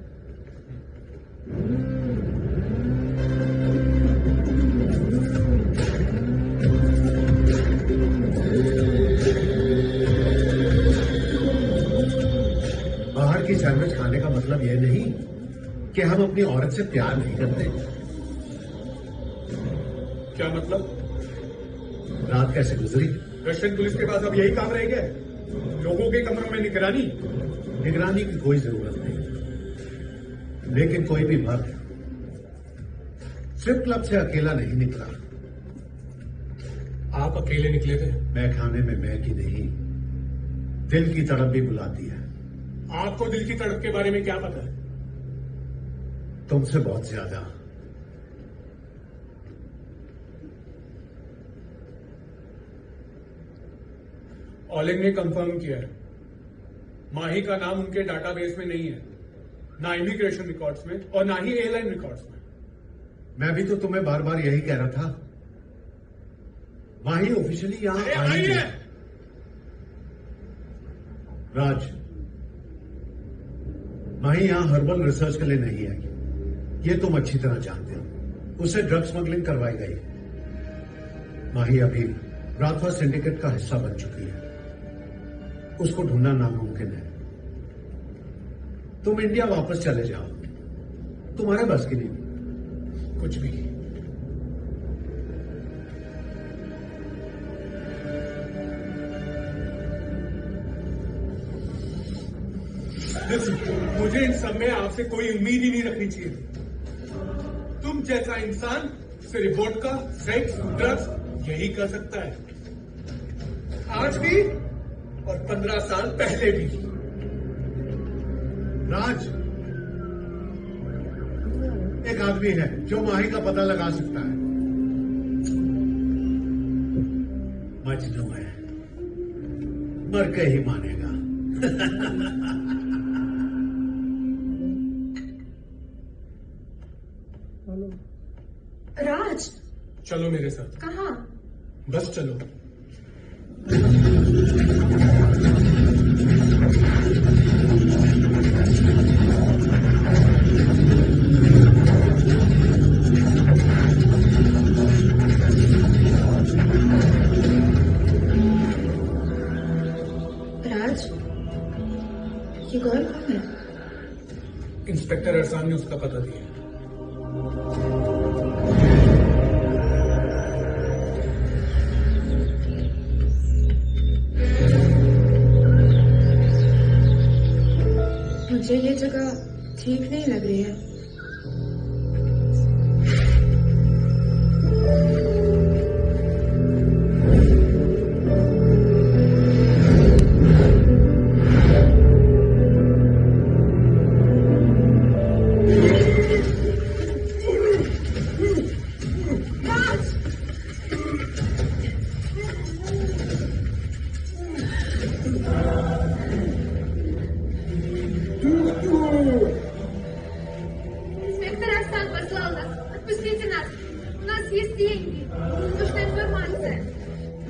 बाहर की सैंडविच खाने का मतलब यह नहीं कि हम अपनी औरत से प्यार नहीं करते। क्या मतलब? रात कैसे गुजरी? रशियन पुलिस के पास अब यही काम रह गया, लोगों के कमरों में निगरानी। निगरानी की कोई जरूरत नहीं, लेकिन कोई भी मर्द स्ट्रिप क्लब से अकेला नहीं निकला। आप अकेले निकले थे? मैं खाने में मैं की नहीं, दिल की तड़प भी बुलाती है। आपको दिल की तड़प के बारे में क्या पता है? तुमसे बहुत ज्यादा। ऑलिंग ने कंफर्म किया है, माही का नाम उनके डाटाबेस में नहीं है, ना इमिग्रेशन रिकॉर्ड्स में और ना ही एयरलाइन रिकॉर्ड्स में। मैं भी तो तुम्हें बार बार यही कह रहा था। माही ऑफिशियली यहां आई है। राज, माही यहां हर्बल रिसर्च के लिए नहीं आई, ये तुम अच्छी तरह जानते हो। उसे ड्रग स्मगलिंग करवाई गई। माही अभी राठौर सिंडिकेट का हिस्सा बन चुकी है, उसको ढूंढना नामुमकिन है। तुम इंडिया वापस चले जाओ, तुम्हारे बस की नहीं। कुछ भी। मुझे इन सब में आपसे कोई उम्मीद ही नहीं रखनी चाहिए। तुम जैसा इंसान सिर्फ वोडका, सेक्स, ड्रग्स यही कर सकता है, आज भी और 15 साल पहले भी। राज, एक आदमी है जो माही का पता लगा सकता है। मजनू है, मर के ही मानेगा। राज, चलो मेरे साथ। कहाँ? बस चलो। राज, ये गौरव कौन है? इंस्पेक्टर अरसान ने उसका पता दिया। मुझे ये जगह ठीक नहीं लग रही है।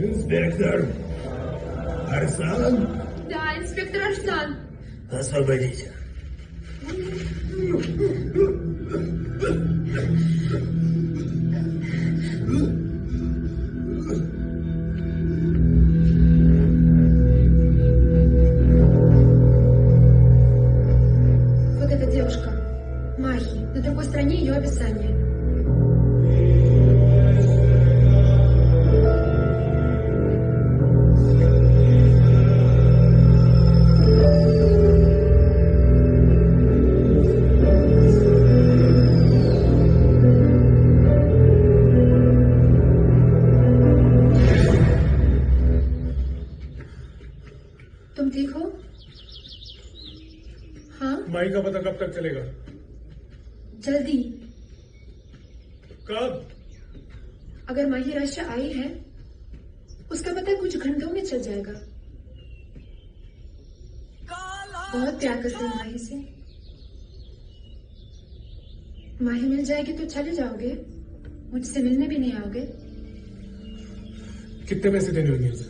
Инспектор Арслан? Да, инспектор Арслан. Освободите. Вот эта девушка, Махи. На другой стороне ее описание. तुम ठीक हो? हाँ? माई का पता कब तक चलेगा? जल्दी। कब? अगर माही राशि आई है, उसका पता कुछ घंटों में चल जाएगा। बहुत प्यार करती हूँ माही से। माही मिल जाएगी तो चले जाओगे, मुझसे मिलने भी नहीं आओगे। कितने पैसे देने होंगे उसे?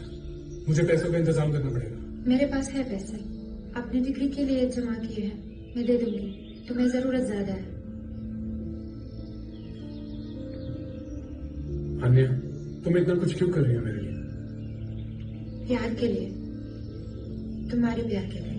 मुझे पैसों का इंतजाम करना पड़ेगा। मेरे पास है पैसे, अपनी डिग्री के लिए जमा किए हैं, मैं दे दूंगी। तुम्हें जरूरत ज्यादा है। अन्या, तुम इतना कुछ क्यों कर रही हो मेरे लिए? प्यार के लिए, तुम्हारे प्यार के लिए।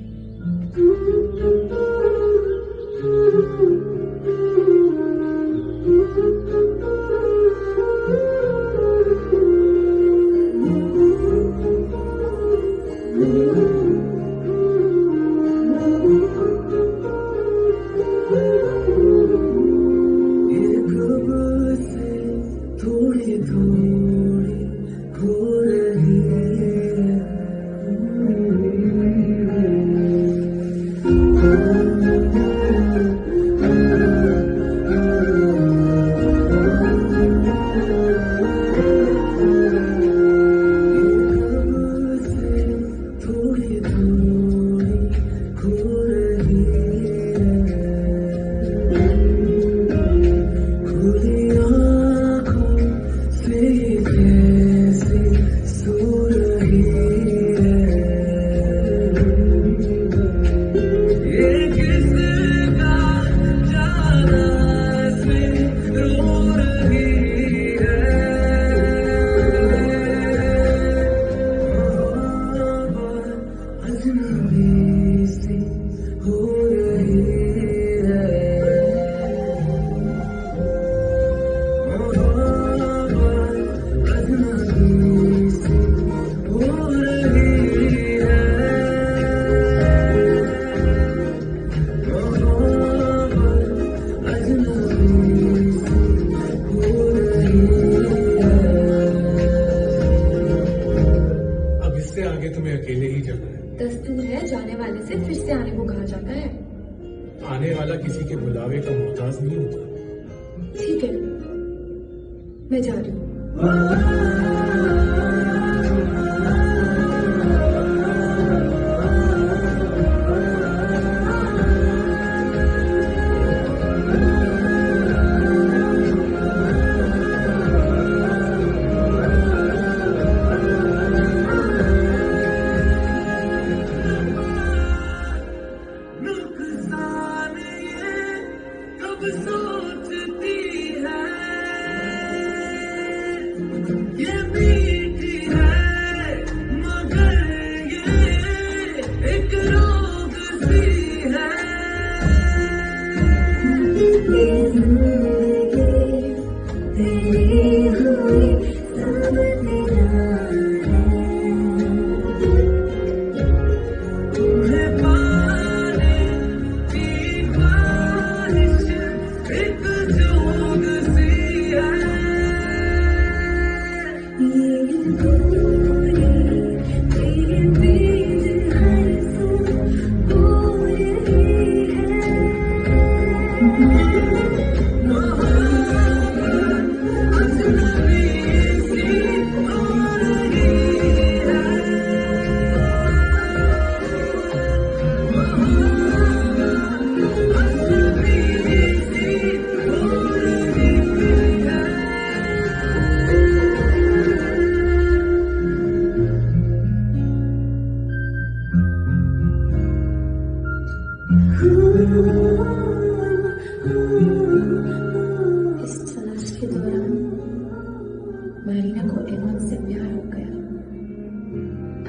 मारीना को एमन से प्यार हो गया।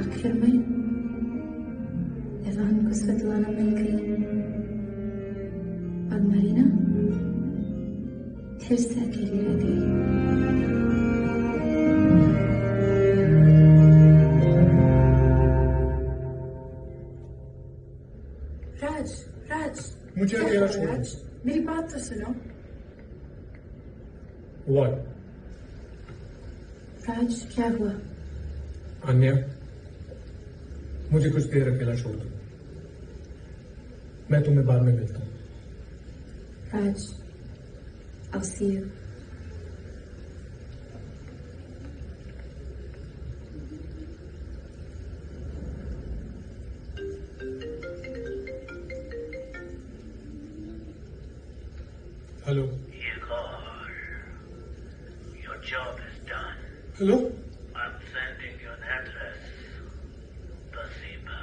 आखिर में एवान को स्वेतलाना मिल गई और मारीना फिर से अकेली रह गई। राज, मुझे अकेला छोड़ दो। मेरी बात तो सुनो। What? राज, क्या हुआ? अन्या, मुझे कुछ देर अकेला छोड़ दो। मैं तुम्हें बाद में मिलता हूँ। राज, I'll see you. Hello. Igor, your job is done. Hello? I'm sending you an address. Tasiba.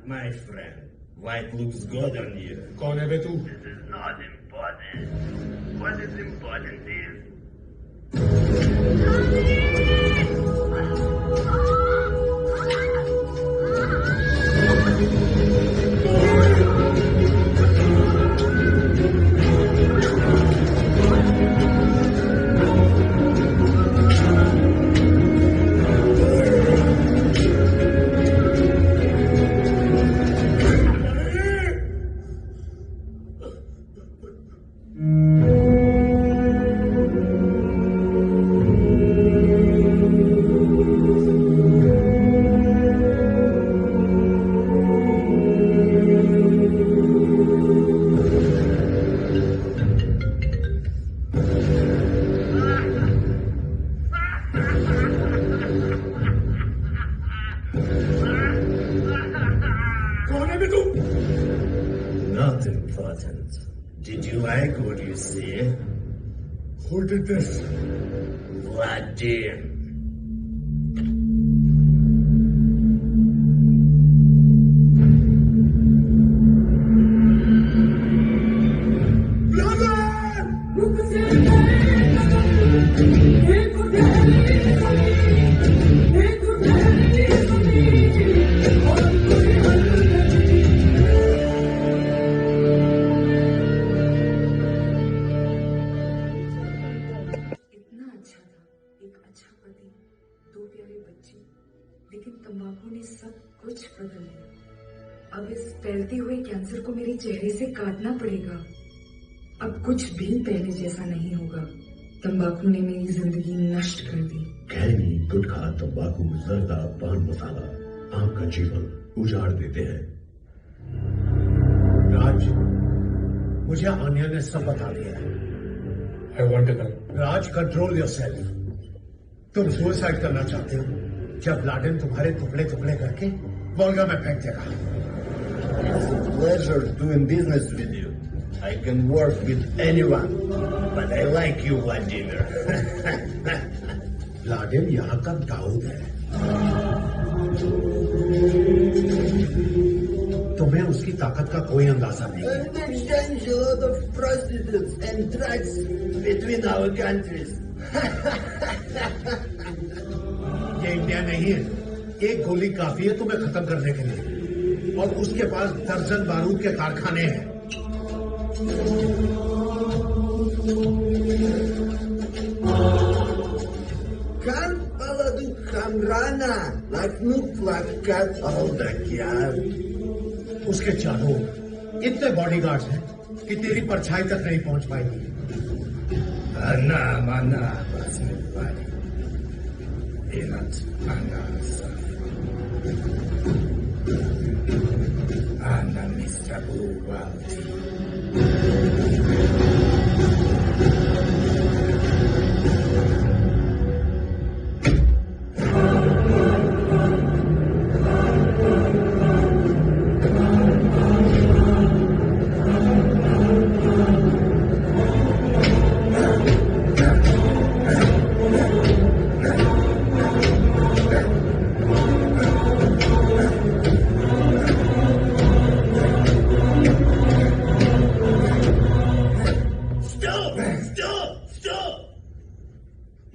My friend, white looks good on you. कौन है बे तू? This is not important. What is important is Not important. Did you like what you see? Who did this? Vadim. लेकिन तंबाकू ने सब कुछ बदल दिया। अब इस फैलते हुए कैंसर को मेरे चेहरे से काटना पड़ेगा। अब कुछ भी पहले जैसा नहीं होगा। तंबाकू ने मेरी जिंदगी नष्ट कर दी। खैनी, गुटखा, तंबाकू, जर्दा, पान मसाला आम का जीवन उजाड़ देते हैं। राज, मुझे आन्या ने सब बता दिया है। I want to know. Raj, control yourself. तुम सुसाइड करना चाहते हो जब लाडेन तुम्हारे टुकड़े टुकड़े करके वोल्गा में फेंक देगा। It's a pleasure doing business with you. I can work with anyone, but I like you, Vladimir. Laden यहाँ का दाऊद है। तुम्हें उसकी ताकत का कोई अंदाजा नहीं। We exchange a lot of prostitutes and drugs between our countries. ये इंडिया नहीं है। एक गोली काफी है तुम्हें खत्म करने के लिए, और उसके पास दर्जन बारूद के कारखाने हैं। Kan baladu kamrana, laknu plakat aldakyar. उसके चारों इतने बॉडीगार्ड्स हैं कि तेरी परछाई तक नहीं पहुंच पाएगी। Ana mana basmepari. Inat anasa. Ana Mr. Uvaldi.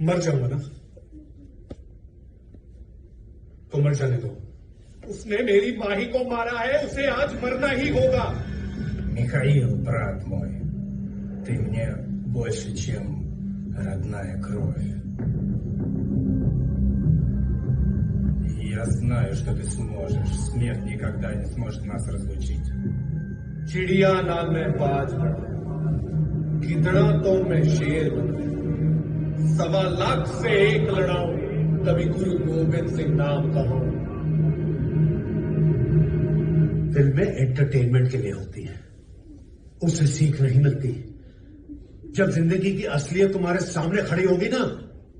मर जाऊंगा ना तो मर जाने दो। उसने मेरी माही को मारा है, उसे आज मरना ही होगा। Михаил, брат мой, ты мне больше, чем родная кровь. Я знаю, что ты сможешь. Смерть никогда не сможет нас разлучить. चिड़िया ना मैं बाज बना, गिदड़ा तो मैं शेर बना, 1.25 लाख से एक लड़ाऊं, तभी गुरु गोविंद सिंह नाम कहूं। फिल्में एंटरटेनमेंट के लिए होती हैं, उससे सीख नहीं मिलती। जब जिंदगी की असलियत तुम्हारे सामने खड़ी होगी ना,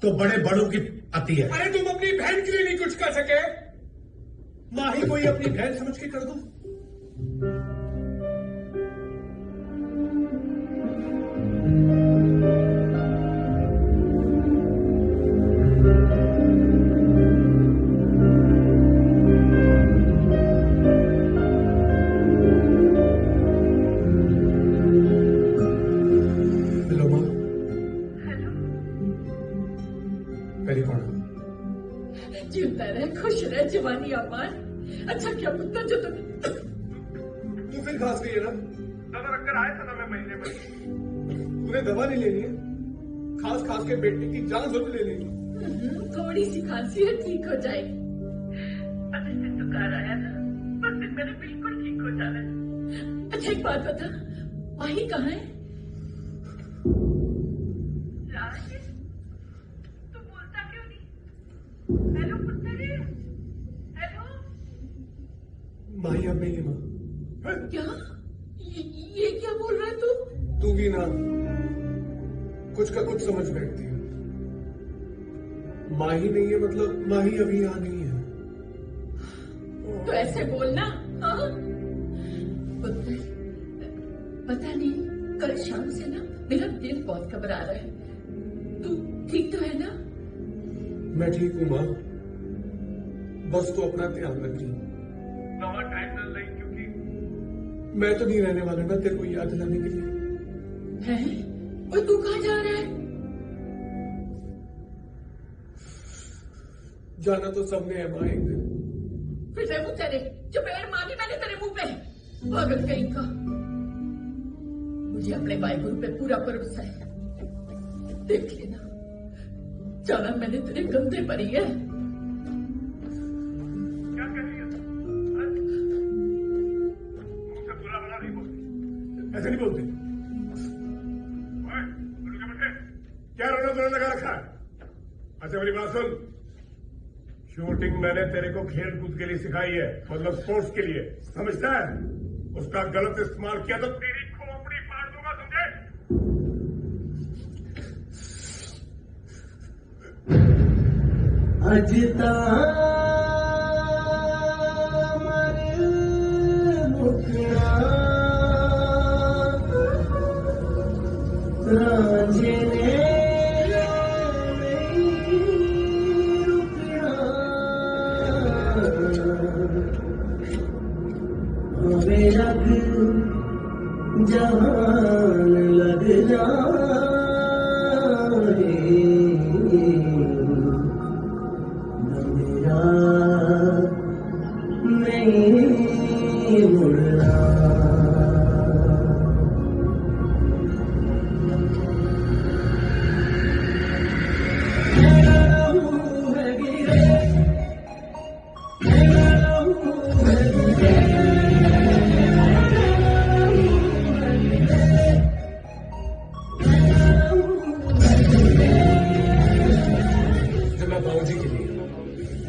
तो बड़े बड़ों की आती है। अरे तुम अपनी बहन के लिए नहीं कुछ कर सके? माही को ही अपनी बहन समझ के कर दो। खुश रह जवानी अमान। अच्छा क्या पुत्र जो तुम तू फिर खास गई है ना? दवा रखकर आया था ना मैं महीने में। तूने दवा नहीं लेनी है, खास खास के बेटे की जान जरूर ले लेनी। थोड़ी सी खांसी है, ठीक हो जाएगी। असिस्टेंट तो कर आया था, बस दिन मेरे बिल्कुल ठीक हो जाना है। अच्छा एक बात बता, माही कहाँ है? राज, तू बोलता क्यों नहीं? हेलो पुत्र, माही अब नहीं है माँ। क्या? ये क्या बोल रहा है तू? तू भी ना कुछ का कुछ समझ बैठती है। माही नहीं है मतलब माही अभी यहाँ नहीं है। तो ऐसे बोलना। हाँ पुत्र, पता नहीं कल शाम से ना मेरा दिल बहुत घबरा रहा है। तू ठीक तो है ना? मैं ठीक हूँ माँ, बस तू अपना ध्यान रखी। दवा टाइम न लगी, क्योंकि मैं तो नहीं रहने वाला ना तेरे को याद दिलाने के लिए। है? और तू कहाँ जा रहा है? जाना तो सबने है माँ एक दिन। फिर से मुझे तेरे चपेट मारी मैंने तेरे मुंह पे, पागल कहीं का। मुझे अपने भाई गुरु पे पूरा भरोसा है। देख लेना, जाना मैंने तेरे कंधे पर ही है। क्या कह रही है? मुझसे बुरा भला नहीं बोलती, ऐसे नहीं बोलती। तुमने लगा रखा है? अच्छा मेरी बात सुन, शूटिंग मैंने तेरे को खेल कूद के लिए सिखाई है, मतलब स्पोर्ट्स के लिए, समझता है? उसका गलत इस्तेमाल किया तो तेरी खोपड़ी फाड़ दूंगा, समझे? अजता रांझने मेरा दिल जहान लग जाए न मेरा नहीं मुड़ना।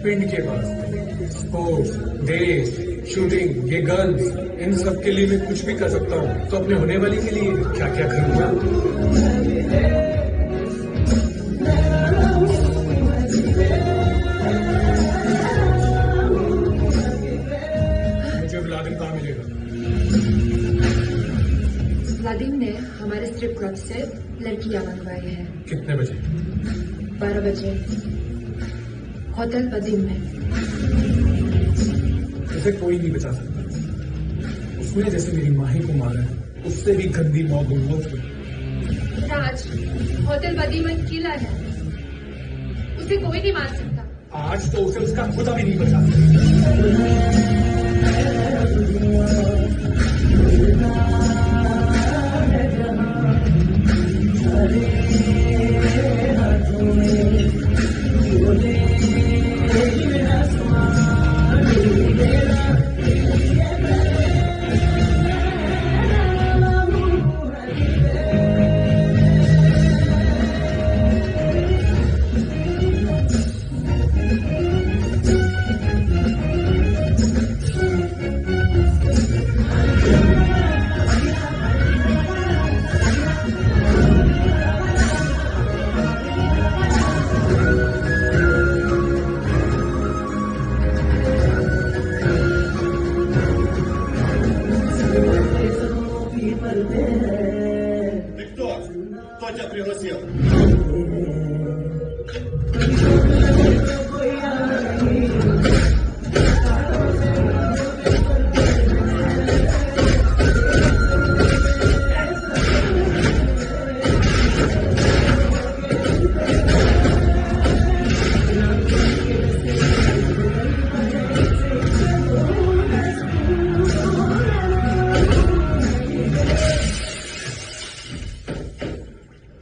पिंड के पास स्पोर्ट्स, देश, शूटिंग, ये गन्स, इन सब के लिए मैं कुछ भी कर सकता हूँ, तो अपने होने वाली के लिए क्या क्या करूँगा? मुझे व्लादिम कहाँ मिलेगा? व्लादिम ने हमारे स्ट्रिप क्लब से लड़कियां मंगवाई है। कितने बजे? 12 बजे होटल वदीम में। उसे कोई नहीं बचा सकता। उसने जैसे मेरी माही को मारा है, उससे भी गंदी मौत दूंगा उसको। राज, होटल वदीम में किला है, उसे कोई नहीं मार सकता। आज तो उसे उसका खुदा भी नहीं बचा सकता।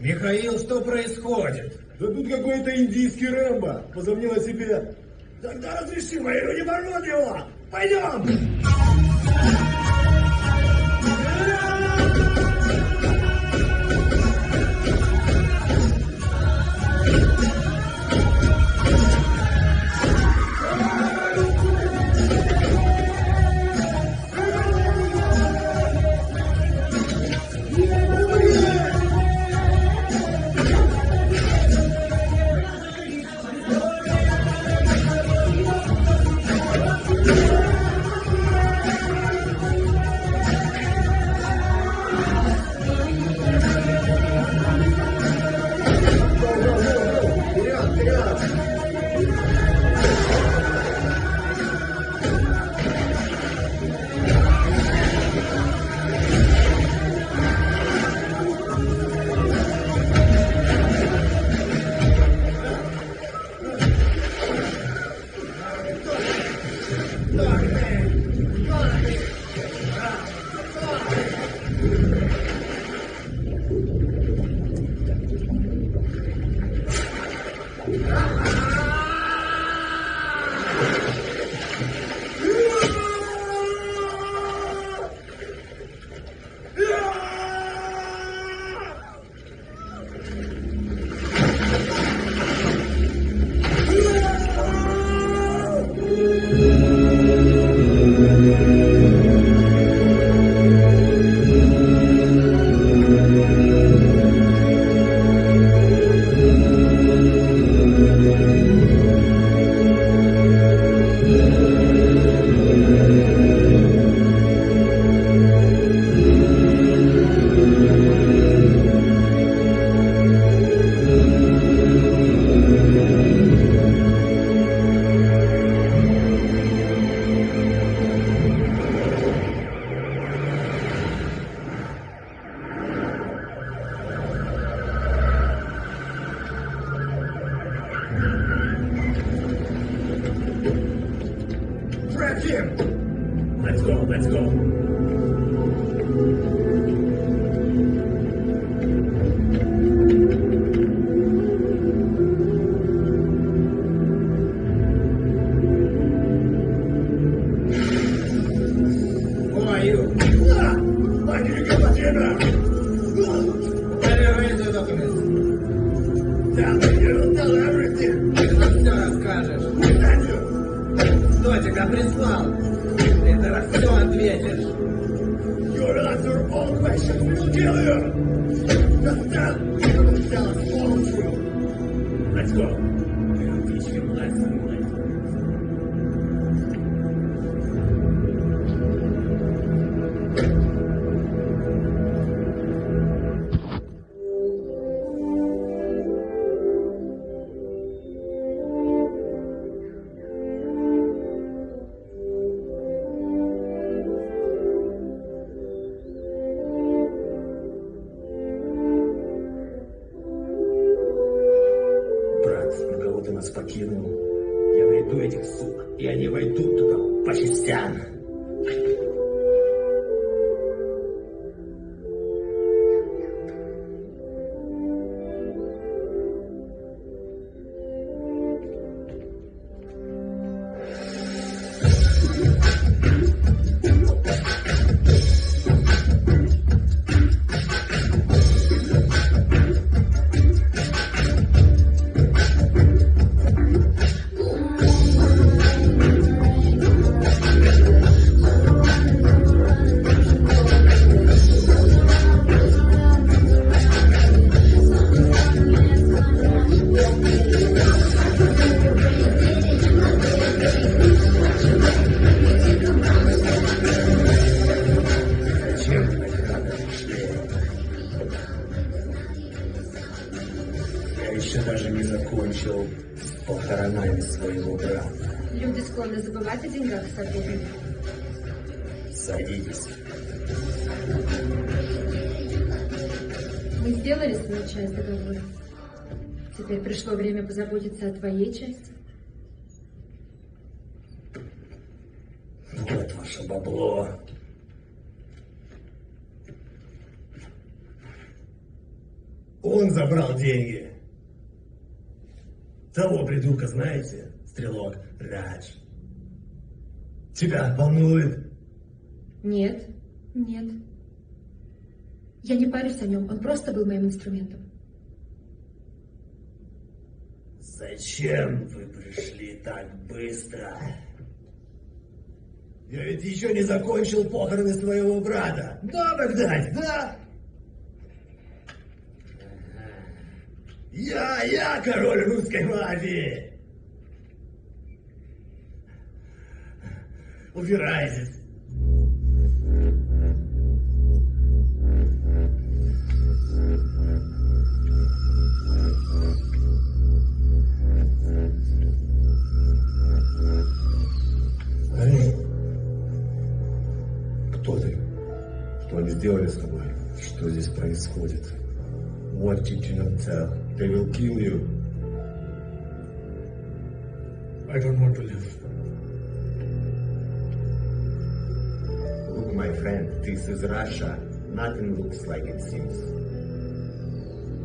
Михаил, что происходит? Да тут какой-то индийский Рэмбо возомнил о себе. Тогда разреши, мои люди порвут его! Пойдем! свой документ. Tell me, you don't tell everything. Ты нам все расскажешь. Кто тебя прислал? Ты зараз все ответишь. You will answer all questions, we will kill you. Just tell us all the truth. Let's go. We'll teach you a lesson later. Покинул. Я найду этих сук, и они войдут туда по частям. Люди склонны забывать о деньгах, сотрудник. Садитесь. Мы сделали свою часть договора. Теперь пришло время позаботиться о твоей части. Вот ваше бабло. Он забрал деньги. Того придурка знаете? Стрелок Радж. Тебя волнует? Нет, нет. Я не парюсь о нем, он просто был моим инструментом. Зачем вы пришли так быстро? Я ведь еще не закончил похороны своего брата. Да, Багдад, да? Я король русской мафии. Убирайтесь. Кто ты? Что они сделали с тобой? Что здесь происходит? What did you not tell? They will kill you. I don't want to live. Look, my friend, this is Russia. Nothing looks like it seems.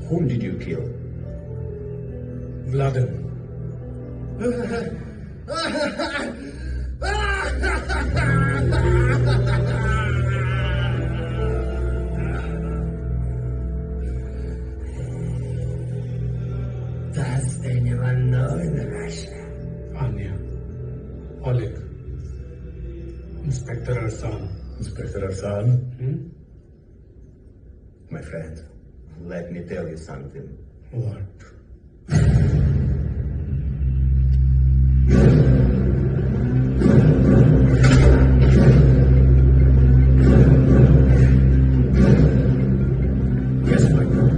Whom did you kill? Vladimir. Does anyone know in Russia? Anya. Oleg. Inspector Arsan. Inspector Arsan? My friend, let me tell you something. What?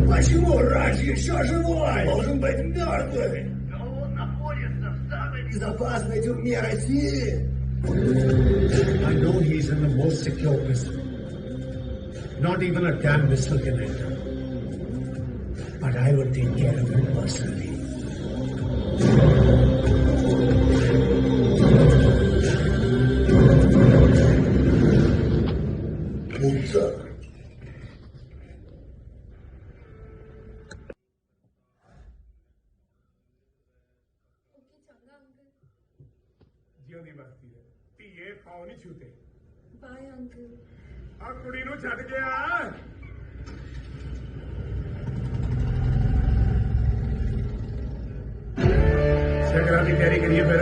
Почему Радж еще живой? Должен быть мертвый. Но он находится в самой безопасной тюрьме России. I know he's in the most secure prison. Not even a damn missile can enter. But I will take care of him personally. Мудак. ਜਿਉਂਦੀ ਵਸਦੀ ਹੈ ਧੀਏ ਪਾਉ ਨਹੀਂ ਛੂਤੇ bye uncle ਆ ਕੁੜੀ ਨੂੰ ਛੱਡ ਗਿਆ वगैरह की तैयारी करिए फिर।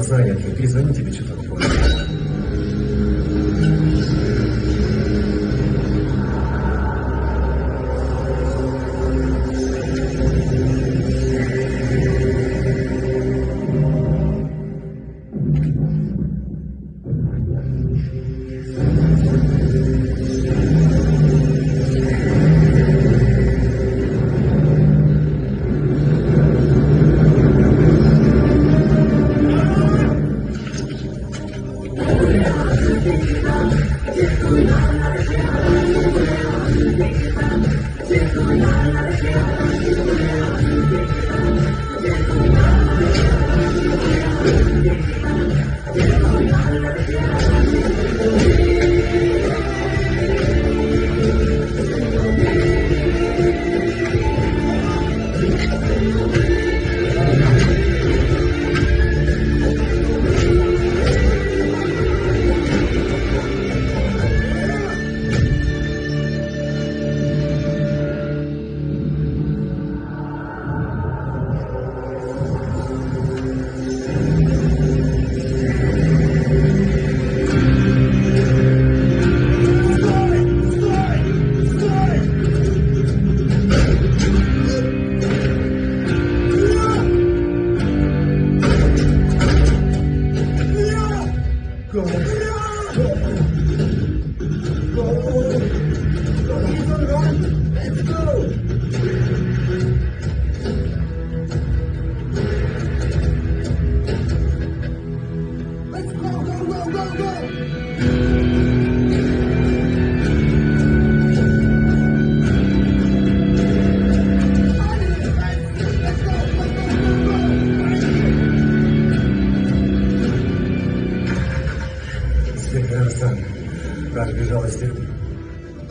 Занят, я перезвоню тебе чуток позже.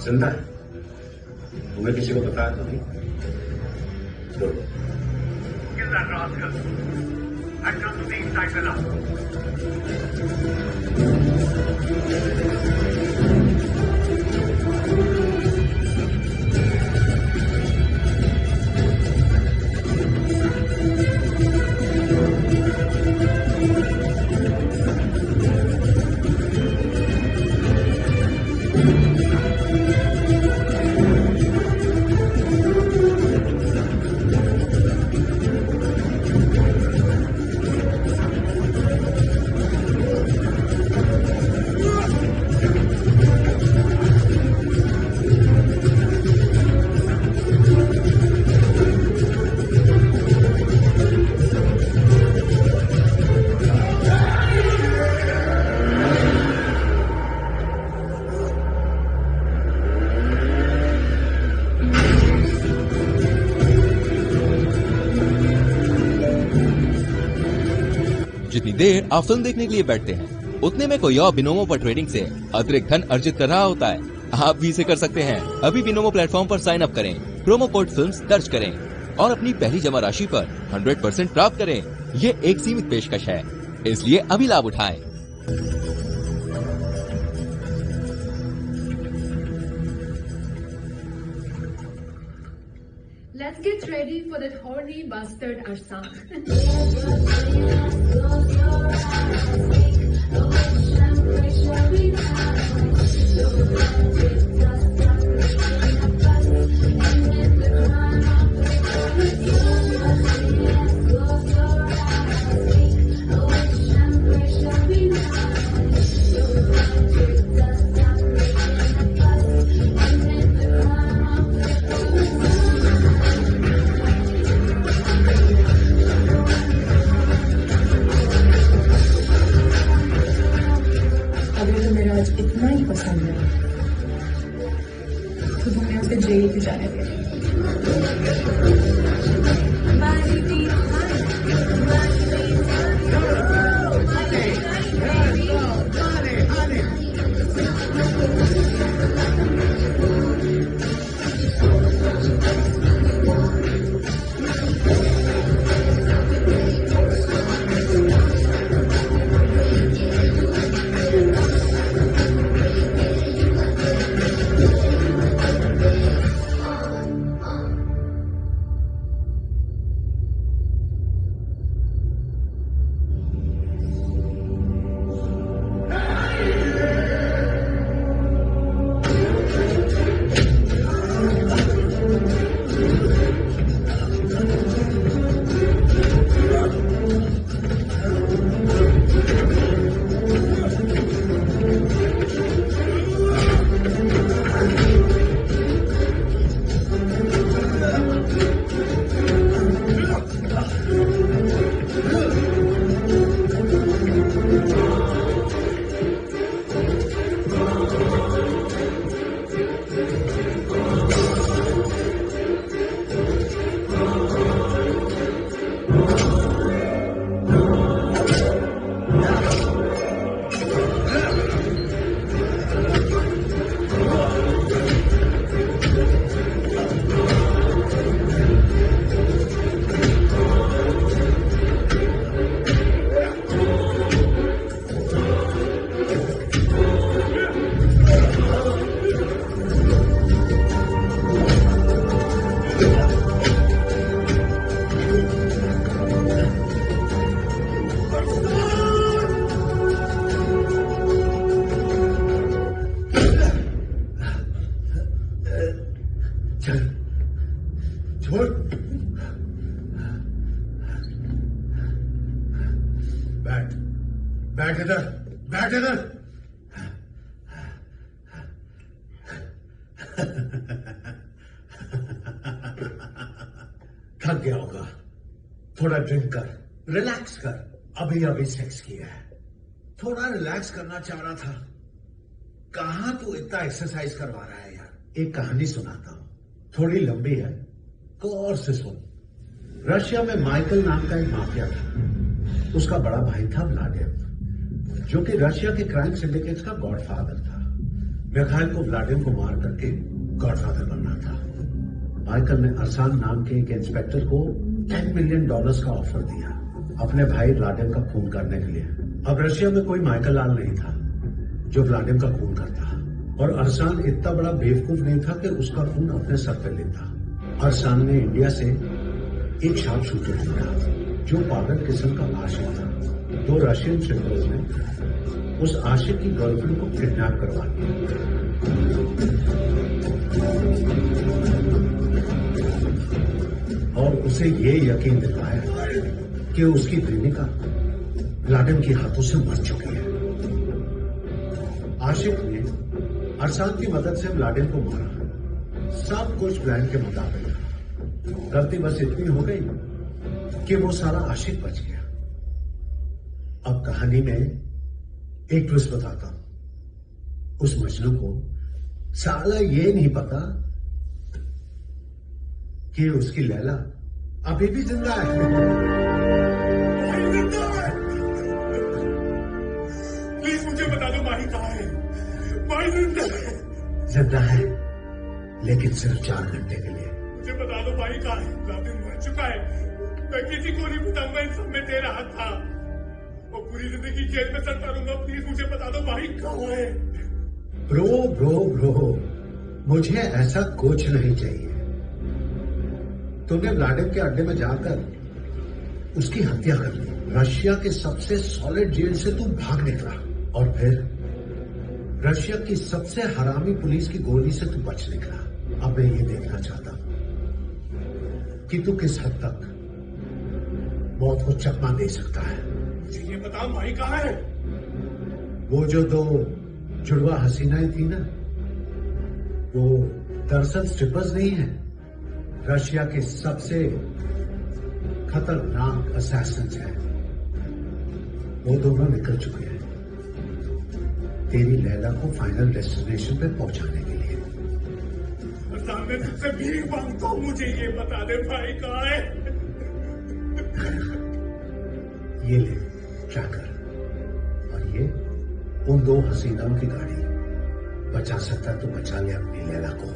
जिंदा है? तुम्हें किसी को बताया तो नहीं? बोलो। Kill that rascal and come to the inside villa. जितनी देर आप फिल्म देखने के लिए बैठते हैं उतने में कोई और बिनोमो पर ट्रेडिंग से अतिरिक्त धन अर्जित कर रहा होता है। आप भी इसे कर सकते हैं। अभी बिनोमो प्लेटफॉर्म पर साइन अप करें, प्रोमो कोड फिल्म्स दर्ज करें और अपनी पहली जमा राशि पर 100% प्राप्त करें। ये एक सीमित पेशकश है, इसलिए अभी लाभ उठाएं। Let's get ready for that horny bastard Arsan. इतना ही पसंद है तो तुम्हें उसे जेल भी जाने दे। बैठ इधर, बैठ इधर। थक गया होगा, थोड़ा ड्रिंक कर, रिलैक्स कर। अभी अभी सेक्स किया है, थोड़ा रिलैक्स करना चाह रहा था। कहां तू इतना एक्सरसाइज करवा रहा है यार। एक कहानी सुनाता हूं, थोड़ी लंबी है, गौर से सुन। रशिया में माइकल नाम का एक माफिया था। उसका बड़ा भाई था व्लादिमीर, जो कि रशिया के क्राइम सिंडिकेट्स का गॉडफादर था। मिखाइल को व्लादिमीर को मार करके गॉडफादर बनना था। माइकल ने अरसान नाम के एक इंस्पेक्टर को $10 मिलियन का ऑफर दिया अपने भाई व्लादिमीर का खून करने के लिए। अब रशिया में कोई माइकल लाल नहीं था जो व्लादिमीर का खून करता, और अरसान इतना बड़ा बेवकूफ नहीं था कि उसका खून अपने सर पर लेता। अरसान ने इंडिया से एक शार्प शूटर ढूंढा जो पागल किस्म का आशिक था। 2 रशियन ट्रिपल्स ने उस आशिक की गर्लफ्रेंड को किडनैप करवा दिया और उसे ये यकीन दिलाया कि उसकी प्रेमिका व्लादिमीर के हाथों से मर चुकी है। आशिक ने अरसान की मदद से व्लादिमीर को मारा। सब कुछ प्लान के मुताबिक था। गलती बस इतनी हो गई कि वो सारा आशिक बच गया। अब कहानी में एक ट्विस्ट बताता हूं। उस मजनू को साला ये नहीं पता कि उसकी लैला अभी भी जिंदा है। प्लीज मुझे बता दो माही कहाँ है। माही जिंदा है। जिंदा है, लेकिन सिर्फ 4 घंटे के लिए। मुझे बता दो माही कहाँ है। व्लादिमीर मर चुका है। मैं किसी को नहीं बताऊंगा, इन सब में तेरा हाथ था। और पूरी जिंदगी जेल में सड़ता रहूंगा। प्लीज मुझे बता दो माही कहाँ है। ब्रो, मुझे ऐसा कुछ नहीं चाहिए। तुमने व्लादिमीर के अड्डे में जाकर उसकी हत्या कर ली। रशिया के सबसे सॉलिड जेल से तू भाग निकला और फिर रशिया की सबसे हरामी पुलिस की गोली से तू बच निकला। अब मैं ये देखना चाहता हूं कि तू किस हद तक मौत को चकमा दे सकता है। मुझे ये बताओ माही कहाँ है। वो जो 2 जुड़वा हसीनाएं थी ना, वो दरअसल स्ट्रिपर्स नहीं है, रशिया के सबसे खतरनाक असैसिन्स हैं। वो दोनों निकल चुके हैं तेरी लैला को फाइनल डेस्टिनेशन पे पहुंचाने के लिए। मैं तुझसे भीख मांगता हूँ, मुझे ये बता दे भाई कहाँ है। ये ले ट्रैकर, और ये उन 2 हसीनाओं की गाड़ी। बचा सकता तो बचा ले अपनी लैला को।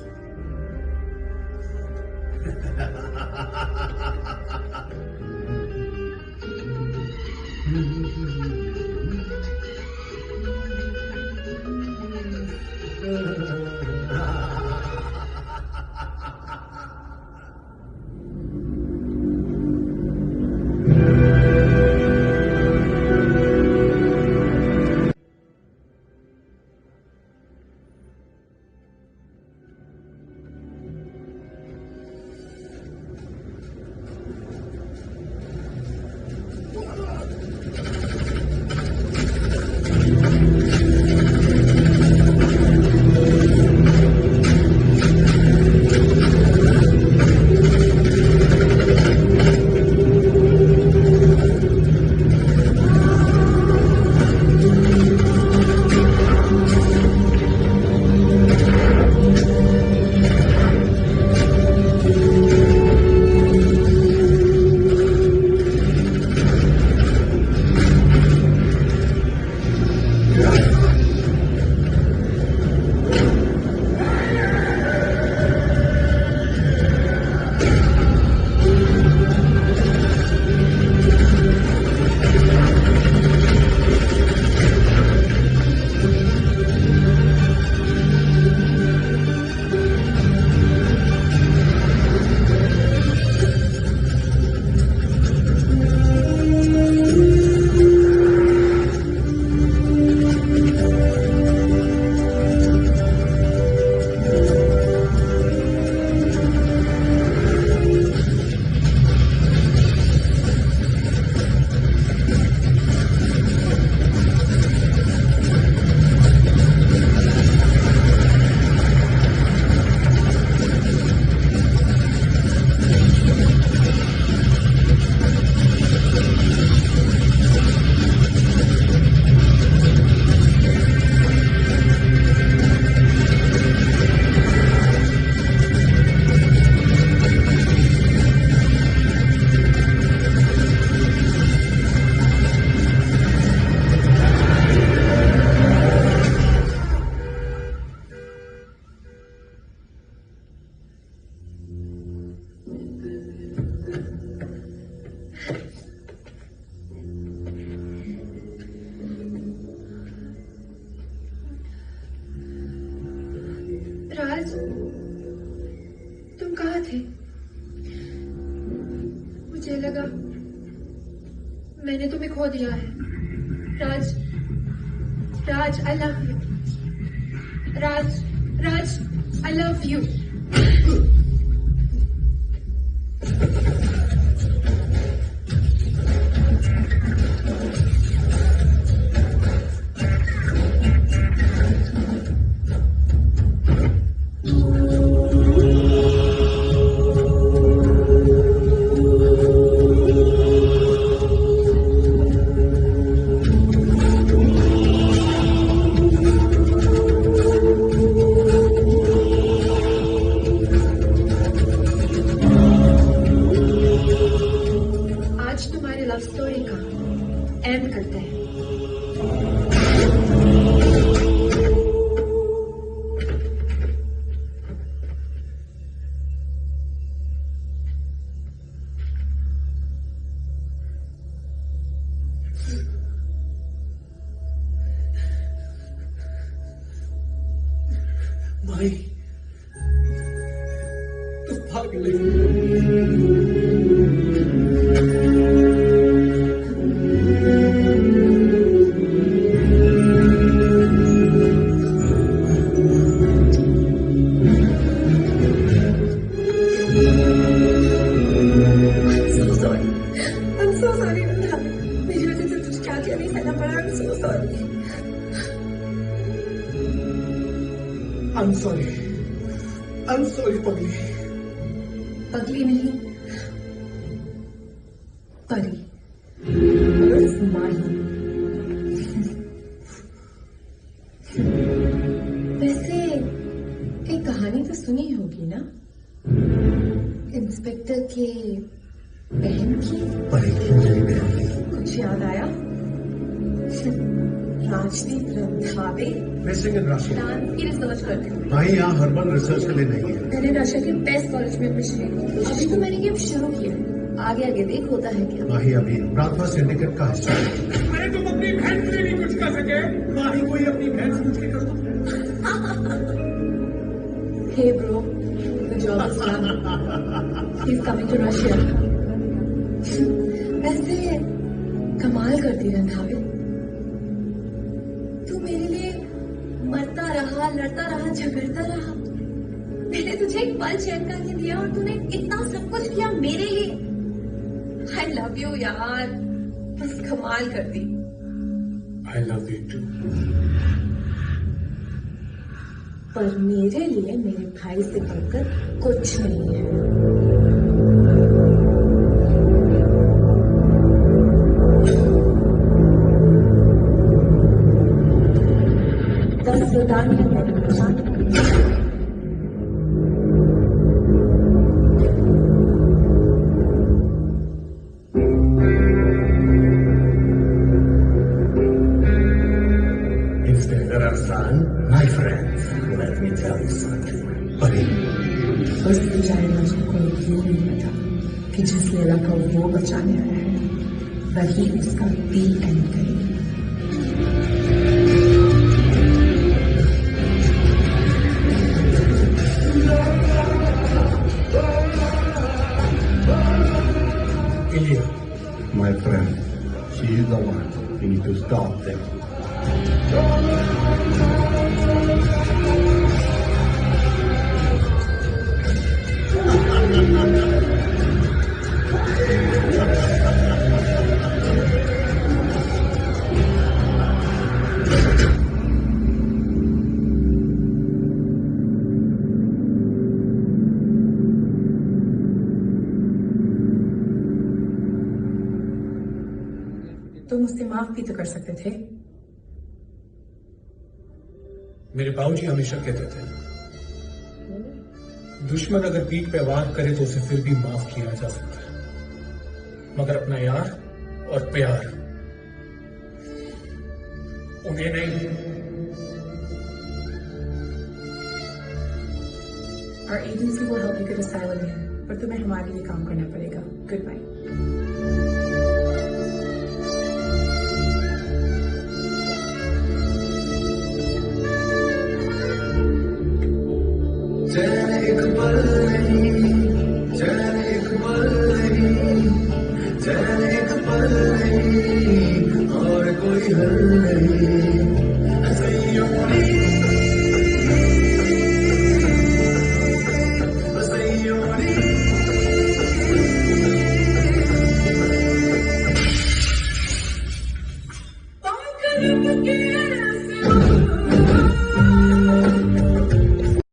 मुझे लगा मैंने तुम्हें खो दिया है। Raj, Raj, I love you. Raj, Raj, I love you. भाई तो भाग ले। I'm sorry, पगली। पगली नहीं, परी। माही। वैसे एक कहानी तो सुनी होगी ना, इंस्पेक्टर के बहन की। परी की मेरी बहन की। कुछ याद आया? राजदीप रंधावे मिसिंग इन राशि की रिसर्च करते हुए। भाई यहाँ हर्बल रिसर्च के लिए नहीं है। मैंने रशिया के बेस्ट कॉलेज में एडमिशन लिया। अभी तो मैंने ये शुरू किया, आगे आगे देख होता है क्या। माही अभी राठवा सिंडिकेट का हिस्सा है। अरे तुम अपनी बहन से नहीं कुछ कर सके? माही कोई अपनी बहन से कुछ नहीं कर दो। Hey bro, the job is done. He's coming to Russia. वैसे कमाल करती रंधावे। तू मेरे लिए मरता रहा, लड़ता रहा, झगड़ता रहा। मैंने तुझे एक पल चैन का नहीं दिया और तूने इतना सब कुछ किया मेरे लिए। I love you यार, बस कमाल करती। I love you too. पर मेरे लिए मेरे भाई से बढ़कर कुछ नहीं है। Inspector Arsan, my friends, let me tell you something. परी, बस बेचारे मुझे कोई क्यों नहीं पता कि जिस लैला को वो बचाने आया है वही उसका डी एंड करेगी। Ilya, my friend, she is the one. We need to stop them. तुम उससे माफ भी तो कर सकते थे। मेरे बाबूजी हमेशा कहते थे, दुश्मन अगर पीठ पे वार करे तो उसे फिर भी माफ किया जा सकता है, मगर अपना यार और प्यार उन्हें नहीं। Our agency will help you get asylum here, पर तुम्हें हमारे लिए काम करना पड़ेगा। Goodbye. चैन एक पल नहीं, चैन एक पल नहीं, नहीं